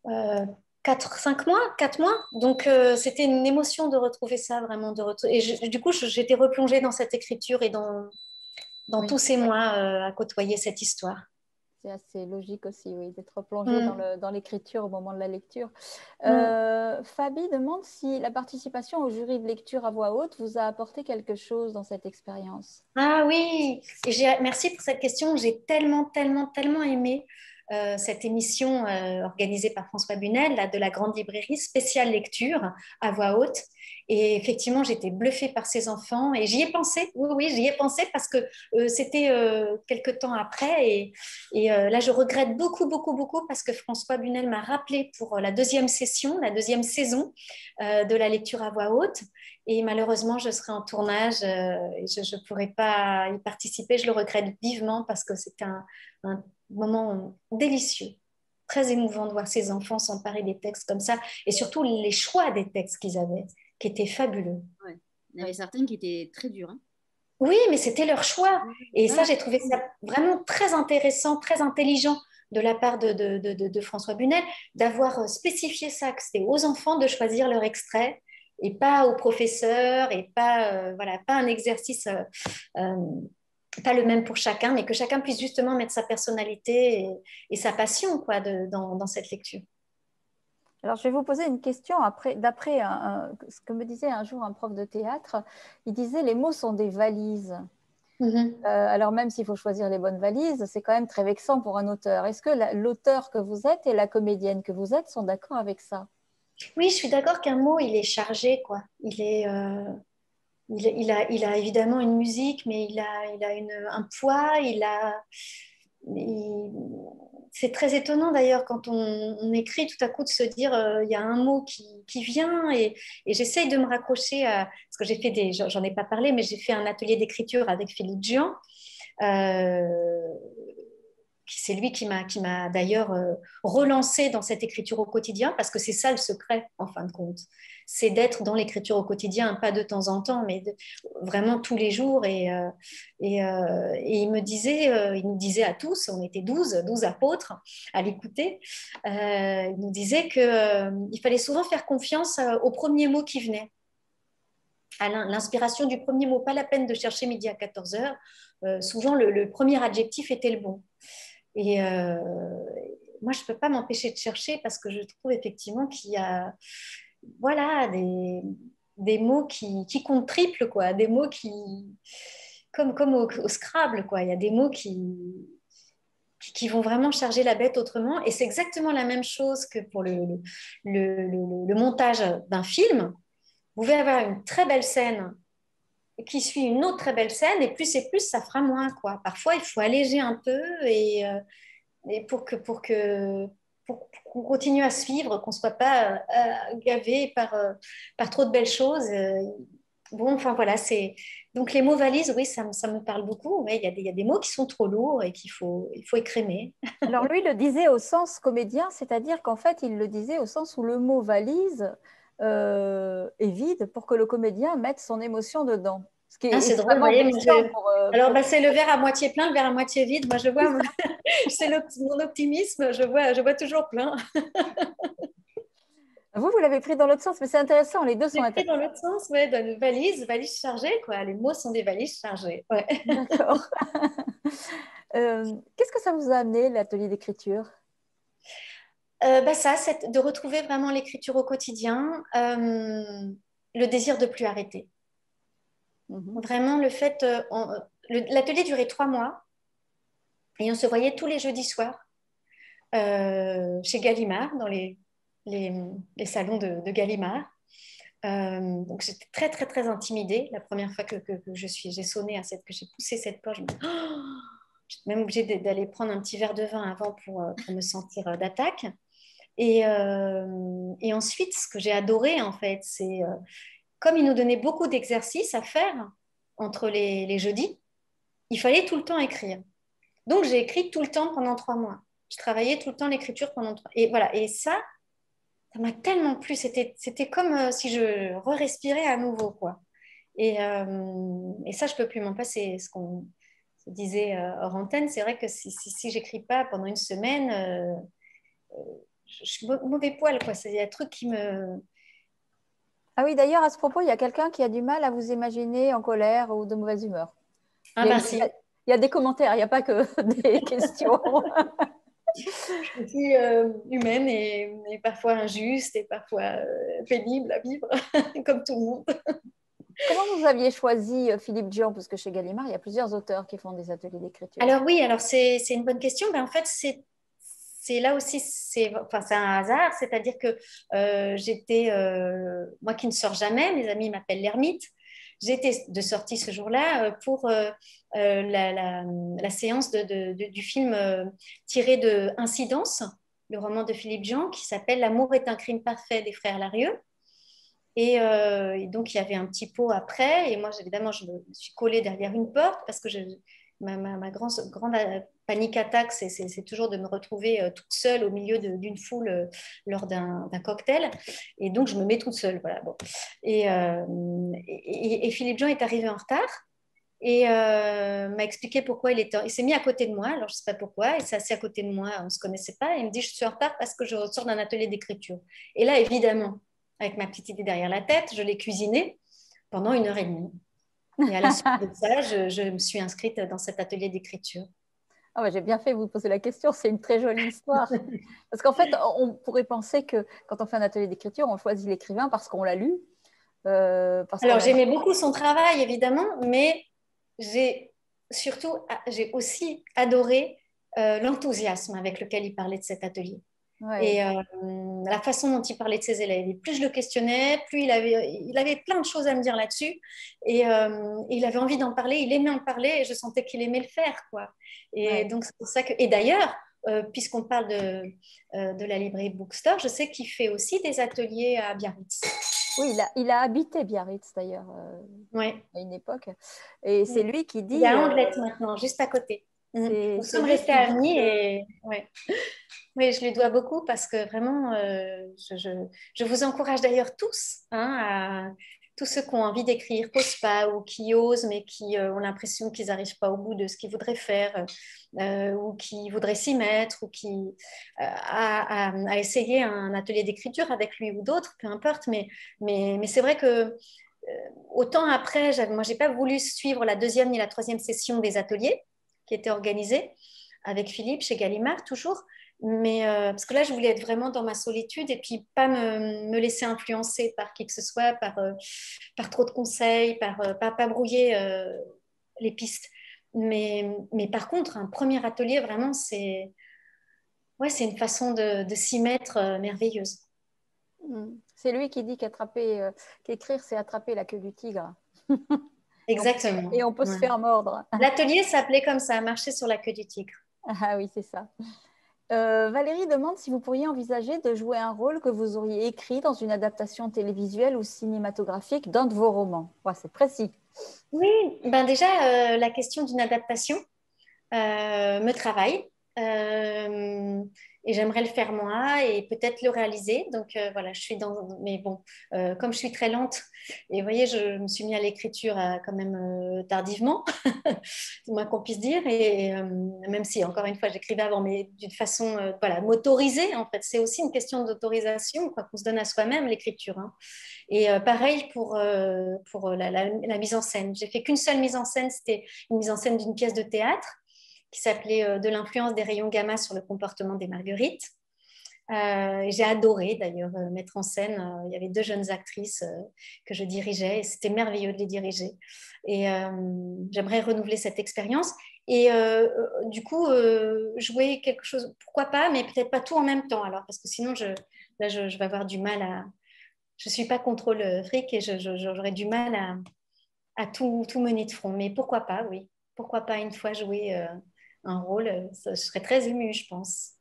5 mois, 4 mois. Donc, c'était une émotion de retrouver ça, vraiment. Et du coup, j'étais replongée dans cette écriture et dans Oui, tous ces mois à côtoyer cette histoire. c'est assez logique aussi, oui, d'être plongé Mm, dans l'écriture au moment de la lecture. mm. Fabi demande si la participation au jury de lecture à voix haute vous a apporté quelque chose dans cette expérience. Ah oui, merci pour cette question. J'ai tellement, tellement, tellement aimé cette émission organisée par François Bunel, là, de la Grande Librairie, spéciale lecture à voix haute. Et effectivement, j'étais bluffée par ces enfants et j'y ai pensé. Oui, oui, j'y ai pensé parce que c'était quelques temps après. Et là, je regrette beaucoup, beaucoup, beaucoup parce que François Bunel m'a rappelé pour la deuxième session, la deuxième saison de la lecture à voix haute. Et malheureusement, je serai en tournage et je ne pourrai pas y participer. Je le regrette vivement parce que c'était un moment délicieux, très émouvant de voir ces enfants s'emparer des textes comme ça et surtout les choix des textes qu'ils avaient, qui étaient fabuleux. Ouais. Il y en avait certains qui étaient très durs. Hein. Oui, mais c'était leur choix. Et ça, Voilà. j'ai trouvé ça vraiment très intéressant, très intelligent de la part de François Bunel, d'avoir spécifié ça, que c'était aux enfants de choisir leur extrait et pas aux professeurs, et pas, voilà, pas un exercice, euh, pas le même pour chacun, mais que chacun puisse justement mettre sa personnalité et sa passion quoi, dans cette lecture. Alors, je vais vous poser une question d'après ce que me disait un jour un prof de théâtre. Il disait les mots sont des valises. Mhm. Alors, même s'il faut choisir les bonnes valises, c'est quand même très vexant pour un auteur. Est-ce que l'auteur que vous êtes et la comédienne que vous êtes sont d'accord avec ça? Oui, je suis d'accord qu'un mot, il est chargé, quoi. Il a évidemment une musique, mais il a un poids, il- c'est très étonnant d'ailleurs quand on écrit tout à coup de se dire il y a un mot qui vient et j'essaye de me raccrocher à parce que j'en ai pas parlé, mais j'ai fait un atelier d'écriture avec Philippe Jean. Euh, c'est lui qui m'a d'ailleurs relancé dans cette écriture au quotidien, parce que c'est ça le secret, en fin de compte. C'est d'être dans l'écriture au quotidien, pas de temps en temps, mais vraiment tous les jours. Et il nous disait à tous, on était 12 apôtres à l'écouter, il nous disait qu'il fallait souvent faire confiance au premier mot qui venait, à l'inspiration du premier mot, pas la peine de chercher midi à 14 heures. Souvent, le premier adjectif était le bon. Et moi, je ne peux pas m'empêcher de chercher parce que je trouve effectivement qu'il y a voilà, des mots qui comptent triple, quoi, des mots comme au Scrabble, quoi. Il y a des mots qui vont vraiment charger la bête autrement. Et c'est exactement la même chose que pour le montage d'un film. Vous pouvez avoir une très belle scène qui suit une autre très belle scène, et plus c'est plus, ça fera moins, quoi. Parfois, il faut alléger un peu et pour qu'on continue à suivre, qu'on ne soit pas gavé par trop de belles choses. Bon, enfin voilà, c'est... Donc les mots valises, oui, ça me parle beaucoup. Ouais, il y a des mots qui sont trop lourds et il faut écrémer. Alors, lui le disait au sens comédien, c'est-à-dire qu'en fait, il le disait au sens où le mot valise est vide pour que le comédien mette son émotion dedans. Ce qui Ah, est c'est drôle, vous extrêmement voyez. vexant Alors, bah, c'est le verre à moitié plein, le verre à moitié vide. Moi, je vois, c'est mon optimisme, je vois toujours plein. Vous l'avez pris dans l'autre sens, mais c'est intéressant, les deux sont J'ai pris dans intéressants. l'autre sens, ouais, dans une valise chargée, quoi. Les mots sont des valises chargées. Ouais. D'accord. Qu'est-ce que ça vous a amené, l'atelier d'écriture? Bah ça, c'est de retrouver vraiment l'écriture au quotidien, le désir de plus arrêter. Mhm. Vraiment, le fait, l'atelier durait 3 mois et on se voyait tous les jeudis soirs chez Gallimard, les salons de Gallimard. Donc j'étais très très très intimidée la première fois que j'ai sonné que j'ai poussé cette porte. Je me dis, oh, j'étais même obligée d'aller prendre un petit verre de vin avant pour me sentir d'attaque. Et ensuite, ce que j'ai adoré en fait, c'est comme il nous donnait beaucoup d'exercices à faire entre les jeudis, il fallait tout le temps écrire. Donc j'ai écrit tout le temps pendant 3 mois. Je travaillais tout le temps l'écriture pendant 3 mois. Et voilà, et ça m'a tellement plu. C'était comme si je re-respirais à nouveau, quoi. Et ça, je peux plus m'en passer. Ce qu'on se disait hors antenne, c'est vrai que si j'écris pas pendant une semaine, je suis mauvais poil, quoi. C'est un truc qui me... Ah oui, d'ailleurs, à ce propos, il y a quelqu'un qui a du mal à vous imaginer en colère ou de mauvaise humeur. Ah ben si. Il y a des commentaires, il n'y a pas que des questions. Je suis humaine et parfois injuste et parfois pénible à vivre, comme tout le monde. Comment vous aviez choisi Philippe Dian? Parce que chez Gallimard, il y a plusieurs auteurs qui font des ateliers d'écriture. Alors oui, c'est une bonne question. Ben, en fait, c'est là aussi, c'est un hasard. C'est-à-dire que j'étais, moi qui ne sors jamais, mes amis m'appellent l'ermite. J'étais de sortie ce jour-là pour la séance du film tiré de Incidence, le roman de Philippe Dian qui s'appelle L'amour est un crime parfait des frères Larieux. Et donc, il y avait un petit pot après. Et moi, évidemment, je me suis collée derrière une porte parce que ma grande panique attaque, c'est toujours de me retrouver toute seule au milieu d'une foule lors d'un cocktail. Et donc, je me mets toute seule. Voilà, bon. Et Philippe Jean est arrivé en retard et m'a expliqué pourquoi il s'est mis à côté de moi. Alors, je ne sais pas pourquoi. Il s'est assis à côté de moi. On ne se connaissait pas. Et il me dit, je suis en retard parce que je ressors d'un atelier d'écriture. Et là, évidemment, avec ma petite idée derrière la tête, je l'ai cuisinée pendant 1h30. Et à la suite de ça, je me suis inscrite dans cet atelier d'écriture. Ah ouais, j'ai bien fait de vous poser la question, c'est une très jolie histoire. Parce qu'en fait, on pourrait penser que quand on fait un atelier d'écriture, on choisit l'écrivain parce qu'on l'a lu. Alors, j'aimais beaucoup son travail, évidemment, mais j'ai aussi adoré l'enthousiasme avec lequel il parlait de cet atelier. Ouais. Et la façon dont il parlait de ses élèves. Et plus je le questionnais, plus il avait plein de choses à me dire là-dessus. Et il avait envie d'en parler, il aimait en parler et je sentais qu'il aimait le faire, quoi. Et ouais. Donc, c'est pour ça que... Et d'ailleurs, puisqu'on parle de la librairie Bookstore, je sais qu'il fait aussi des ateliers à Biarritz. Oui, il a habité Biarritz, d'ailleurs, ouais. à une époque. Et c'est lui qui dit... Il est à Anglette maintenant, juste à côté. Nous sommes restés amis et... Ouais. Oui, je lui dois beaucoup parce que vraiment, je vous encourage d'ailleurs tous, tous ceux qui ont envie d'écrire, qui n'osent pas ou qui osent mais qui ont l'impression qu'ils n'arrivent pas au bout de ce qu'ils voudraient faire ou qui voudraient s'y mettre ou qui à essayer un atelier d'écriture avec lui ou d'autres, peu importe. Mais c'est vrai que autant après, moi, je n'ai pas voulu suivre la 2e ni la 3e session des ateliers qui étaient organisés avec Philippe chez Gallimard, toujours. Mais parce que là, je voulais être vraiment dans ma solitude et puis pas me laisser influencer par qui que ce soit, par trop de conseils, pas brouiller les pistes. Mais par contre, un premier atelier, vraiment, c'est une façon de s'y mettre merveilleuse. C'est lui qui dit qu'écrire, c'est attraper la queue du tigre. Exactement. Et on peut se faire mordre. L'atelier s'appelait comme ça, marcher sur la queue du tigre. Ah oui, c'est ça. Valérie demande si vous pourriez envisager de jouer un rôle que vous auriez écrit dans une adaptation télévisuelle ou cinématographique d'un de vos romans. Ouais, c'est précis. Oui, ben déjà, la question d'une adaptation me travaille. Et j'aimerais le faire moi et peut-être le réaliser. Donc voilà, je suis dans... Mais bon, comme je suis très lente, et vous voyez, je me suis mis à l'écriture quand même tardivement, c'est moins qu'on puisse dire. Et même si, encore une fois, j'écrivais avant, mais d'une façon voilà, m'autoriser, en fait. C'est aussi une question d'autorisation, quoi, qu'on se donne à soi-même, l'écriture. Hein. Et pareil pour la mise en scène. J'ai fait qu'une seule mise en scène, c'était une mise en scène d'une pièce de théâtre qui s'appelait De l'influence des rayons gamma sur le comportement des marguerites. J'ai adoré d'ailleurs mettre en scène. Il y avait 2 jeunes actrices que je dirigeais et c'était merveilleux de les diriger. Et j'aimerais renouveler cette expérience. Et du coup, jouer quelque chose, pourquoi pas, mais peut-être pas tout en même temps alors, parce que sinon je là, je vais avoir du mal à... Je ne suis pas contrôle fric et j'aurais du mal à tout mener de front. Mais pourquoi pas, oui. Pourquoi pas une fois jouer un rôle, je serais très émue, je pense.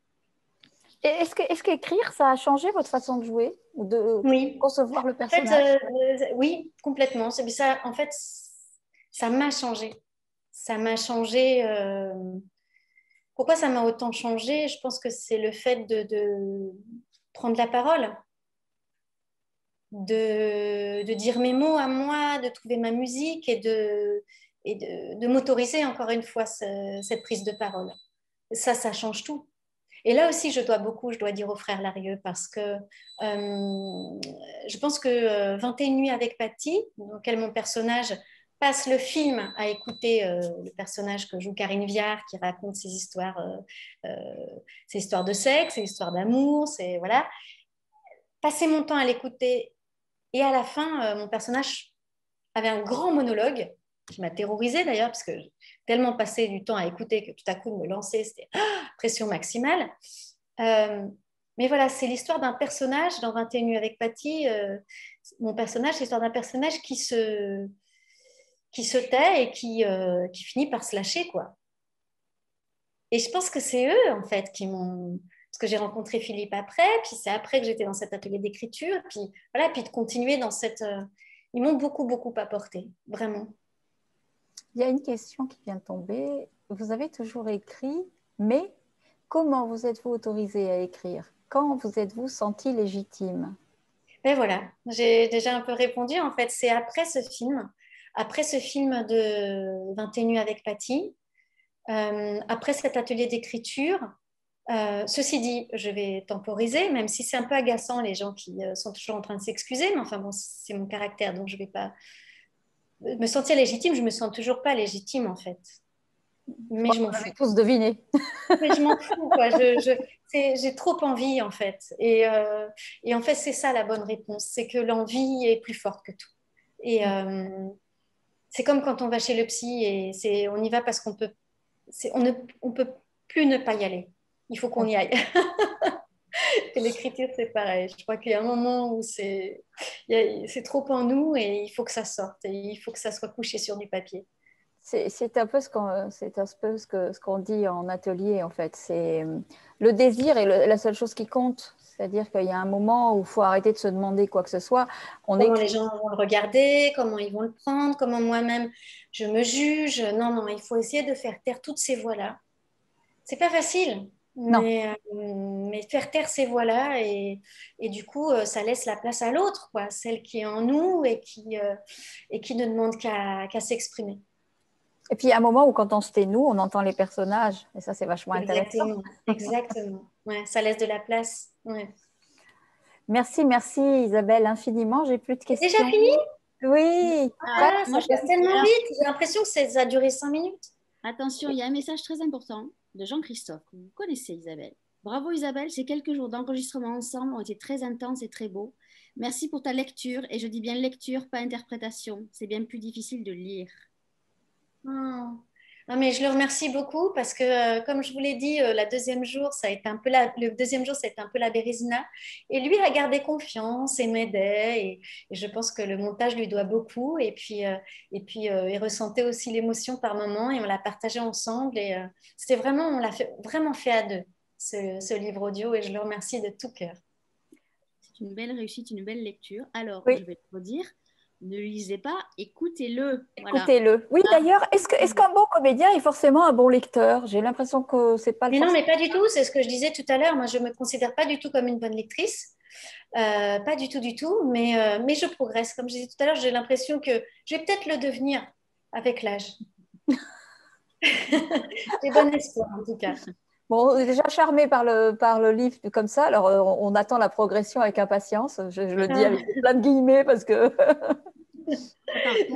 Et est-ce qu'écrire, ça a changé votre façon de jouer ou de Oui. concevoir le En fait, personnage? oui, complètement. Ça, en fait, ça m'a changé. Ça m'a changé. Pourquoi ça m'a autant changé? Je pense que c'est le fait de prendre la parole, de dire mes mots à moi, de trouver ma musique et de m'autoriser encore une fois cette prise de parole. Ça change tout. Et là aussi, je dois dire au frère Larieux parce que je pense que 21 nuits avec Patty, dans lequel mon personnage passe le film à écouter le personnage que joue Karine Viard qui raconte ses histoires de sexe, ses histoires d'amour, voilà. Passer mon temps à l'écouter et à la fin, mon personnage avait un grand monologue qui m'a terrorisée d'ailleurs parce que j'ai tellement passé du temps à écouter que tout à coup de me lancer, c'était pression maximale. Mais voilà, c'est l'histoire d'un personnage dans 21 nuits avec Patty. Mon personnage, c'est l'histoire d'un personnage qui se tait et qui finit par se lâcher, quoi. Et je pense que c'est eux, en fait, qui m'ont... Parce que j'ai rencontré Philippe après, puis c'est après que j'étais dans cet atelier d'écriture, puis voilà, puis de continuer dans cette... Ils m'ont beaucoup, beaucoup apporté, vraiment. Il y a une question qui vient de tomber. Vous avez toujours écrit, mais comment vous êtes-vous autorisé à écrire? Quand vous êtes-vous senti légitime? Et voilà, j'ai déjà un peu répondu. En fait, c'est après ce film de 21 nuits avec Patty, après cet atelier d'écriture. Ceci dit, je vais temporiser, même si c'est un peu agaçant les gens qui sont toujours en train de s'excuser, mais enfin bon, c'est mon caractère, donc je ne vais pas me sentir légitime. Je me sens toujours pas légitime en fait, mais je m'en fous. Tous deviné. Mais je m'en fous, quoi. J'ai trop envie en fait, et en fait c'est ça la bonne réponse, c'est que l'envie est plus forte que tout. Et c'est comme quand on va chez le psy et on y va parce qu'on peut, on peut plus ne pas y aller. Il faut qu'on y aille. Et l'écriture, c'est pareil. Je crois qu'il y a un moment où c'est trop en nous et il faut que ça sorte et il faut que ça soit couché sur du papier. C'est un peu ce qu'on dit en atelier, en fait. C'est le désir est la seule chose qui compte. C'est-à-dire qu'il y a un moment où il faut arrêter de se demander quoi que ce soit. Comment les gens vont le regarder, comment ils vont le prendre, comment moi-même je me juge. Non, non, il faut essayer de faire taire toutes ces voix-là. C'est pas facile, mais faire taire ces voix-là et du coup, ça laisse la place à l'autre, quoi, celle qui est en nous et qui ne demande qu'à s'exprimer. Et puis, il y a un moment où, quand on se tait, nous, on entend les personnages. Et ça, c'est vachement intéressant. Exactement. Ouais, ça laisse de la place. Ouais. Merci Isabelle, infiniment. J'ai plus de questions. C'est déjà fini? Oui. Ça passe tellement vite. J'ai l'impression que ça a duré 5 minutes. Attention, il y a un message très important de Jean-Christophe, que vous connaissez Isabelle. Bravo Isabelle, ces quelques jours d'enregistrement ensemble ont été très intenses et très beaux. Merci pour ta lecture, et je dis bien lecture, pas interprétation. C'est bien plus difficile de lire. Non, mais je le remercie beaucoup parce que, comme je vous l'ai dit, le deuxième jour, ça a été un peu la Bérésina. Et lui a gardé confiance et m'aidait. Et je pense que le montage lui doit beaucoup. Et puis, il ressentait aussi l'émotion par moment et on l'a partagé ensemble. Et c'était vraiment, on l'a vraiment fait à deux, ce livre audio. Et je le remercie de tout cœur. C'est une belle réussite, une belle lecture. Alors, oui. Je vais te redire. Ne lisez pas, écoutez-le. Écoutez-le. Voilà. Oui, d'ailleurs, est-ce qu'un bon comédien est forcément un bon lecteur? J'ai l'impression que c'est pas le cas. Mais non, mais pas du tout. C'est ce que je disais tout à l'heure. Moi, je me considère pas du tout comme une bonne lectrice. Pas du tout, mais je progresse. Comme je disais tout à l'heure, j'ai l'impression que je vais peut-être le devenir avec l'âge. J'ai bon espoir, en tout cas. Bon, on est déjà charmé par le livre comme ça, alors on attend la progression avec impatience. Je le dis avec plein de guillemets parce que...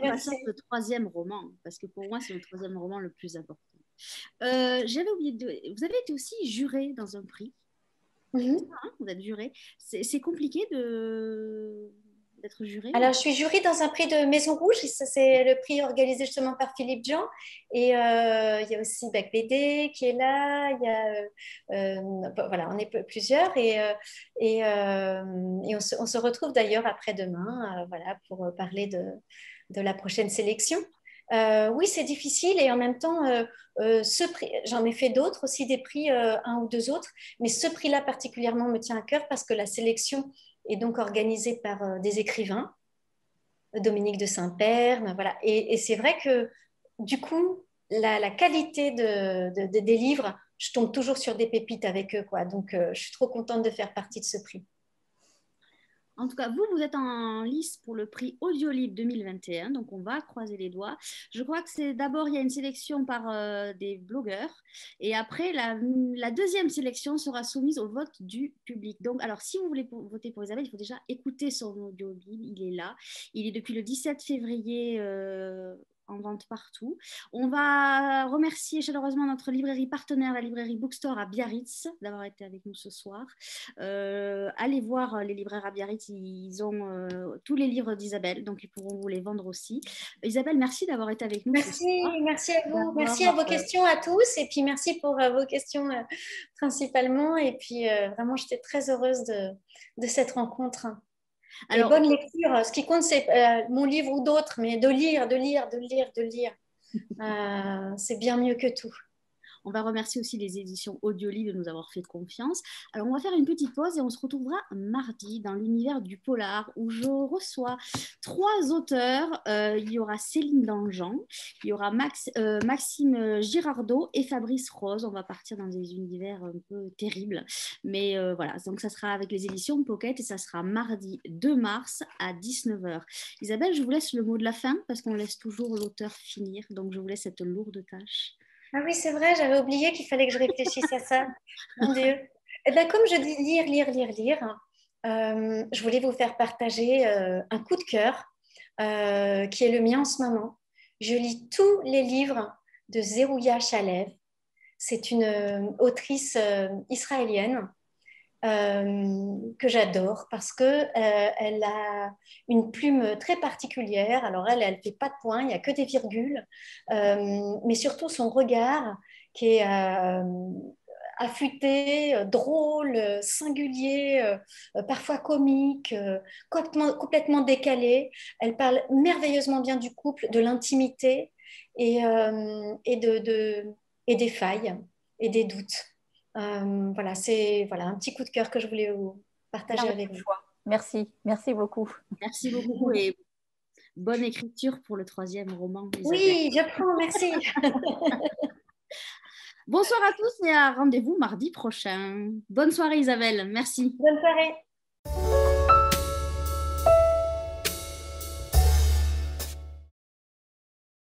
Merci. Le troisième roman, parce que pour moi, c'est le troisième roman le plus important. J'avais oublié vous avez été aussi juré dans un prix. Vous êtes juré. C'est compliqué d'être d'être jurée? Alors, je suis jury dans un prix de Maison Rouge. C'est le prix organisé justement par Philippe Jean. Et il y a aussi Bec BD qui est là. Il y a, voilà, on est plusieurs. Et on se retrouve d'ailleurs après-demain voilà, pour parler de la prochaine sélection. Oui, c'est difficile et en même temps, ce prix, j'en ai fait d'autres aussi, des prix, un ou deux autres, mais ce prix-là particulièrement me tient à cœur parce que la sélection est donc organisée par des écrivains, Dominique de Saint-Pern, voilà. Et c'est vrai que du coup, la qualité des livres, je tombe toujours sur des pépites avec eux, quoi. Donc, je suis trop contente de faire partie de ce prix. En tout cas, vous êtes en lice pour le prix Audiolib 2021, donc on va croiser les doigts. Je crois que c'est d'abord, il y a une sélection par des blogueurs, et après, la deuxième sélection sera soumise au vote du public. Donc, alors, si vous voulez voter pour Isabelle, il faut déjà écouter son Audiolib, il est là. Il est depuis le 17 février en vente partout. On va remercier chaleureusement notre librairie partenaire, la librairie Bookstore à Biarritz, d'avoir été avec nous ce soir. Allez voir les libraires à Biarritz, ils ont tous les livres d'Isabelle, donc ils pourront vous les vendre aussi. Isabelle, merci d'avoir été avec nous. Merci à vous, merci à vos questions à tous, et puis merci pour vos questions principalement, et puis vraiment j'étais très heureuse de cette rencontre. Alors, et bonne lecture. Ce qui compte, c'est mon livre ou d'autres, mais de lire. C'est bien mieux que tout. On va remercier aussi les éditions Audiolib de nous avoir fait confiance. Alors, on va faire une petite pause et on se retrouvera mardi dans l'univers du polar où je reçois 3 auteurs. Il y aura Céline Dangean, il y aura Maxime Girardot et Fabrice Rose. On va partir dans des univers un peu terribles. Mais voilà, donc ça sera avec les éditions Pocket et ça sera mardi 2 mars à 19h. Isabelle, je vous laisse le mot de la fin parce qu'on laisse toujours l'auteur finir. Donc, je vous laisse cette lourde tâche. Ah oui, c'est vrai, j'avais oublié qu'il fallait que je réfléchisse à ça. Mon Dieu. Eh bien, comme je dis lire, je voulais vous faire partager un coup de cœur qui est le mien en ce moment. Je lis tous les livres de Zerouia Chalev. C'est une autrice israélienne que j'adore parce qu'elle a une plume très particulière. Alors elle ne fait pas de points, il n'y a que des virgules, mais surtout son regard qui est affûté, drôle, singulier, parfois comique, complètement décalé. Elle parle merveilleusement bien du couple, de l'intimité et des failles et des doutes. Voilà, c'est un petit coup de cœur que je voulais vous partager avec vous. Merci beaucoup. Merci beaucoup et bonne écriture pour le 3e roman. Isabelle. Oui, je prends, merci. Bonsoir à tous et à rendez-vous mardi prochain. Bonne soirée Isabelle, merci. Bonne soirée.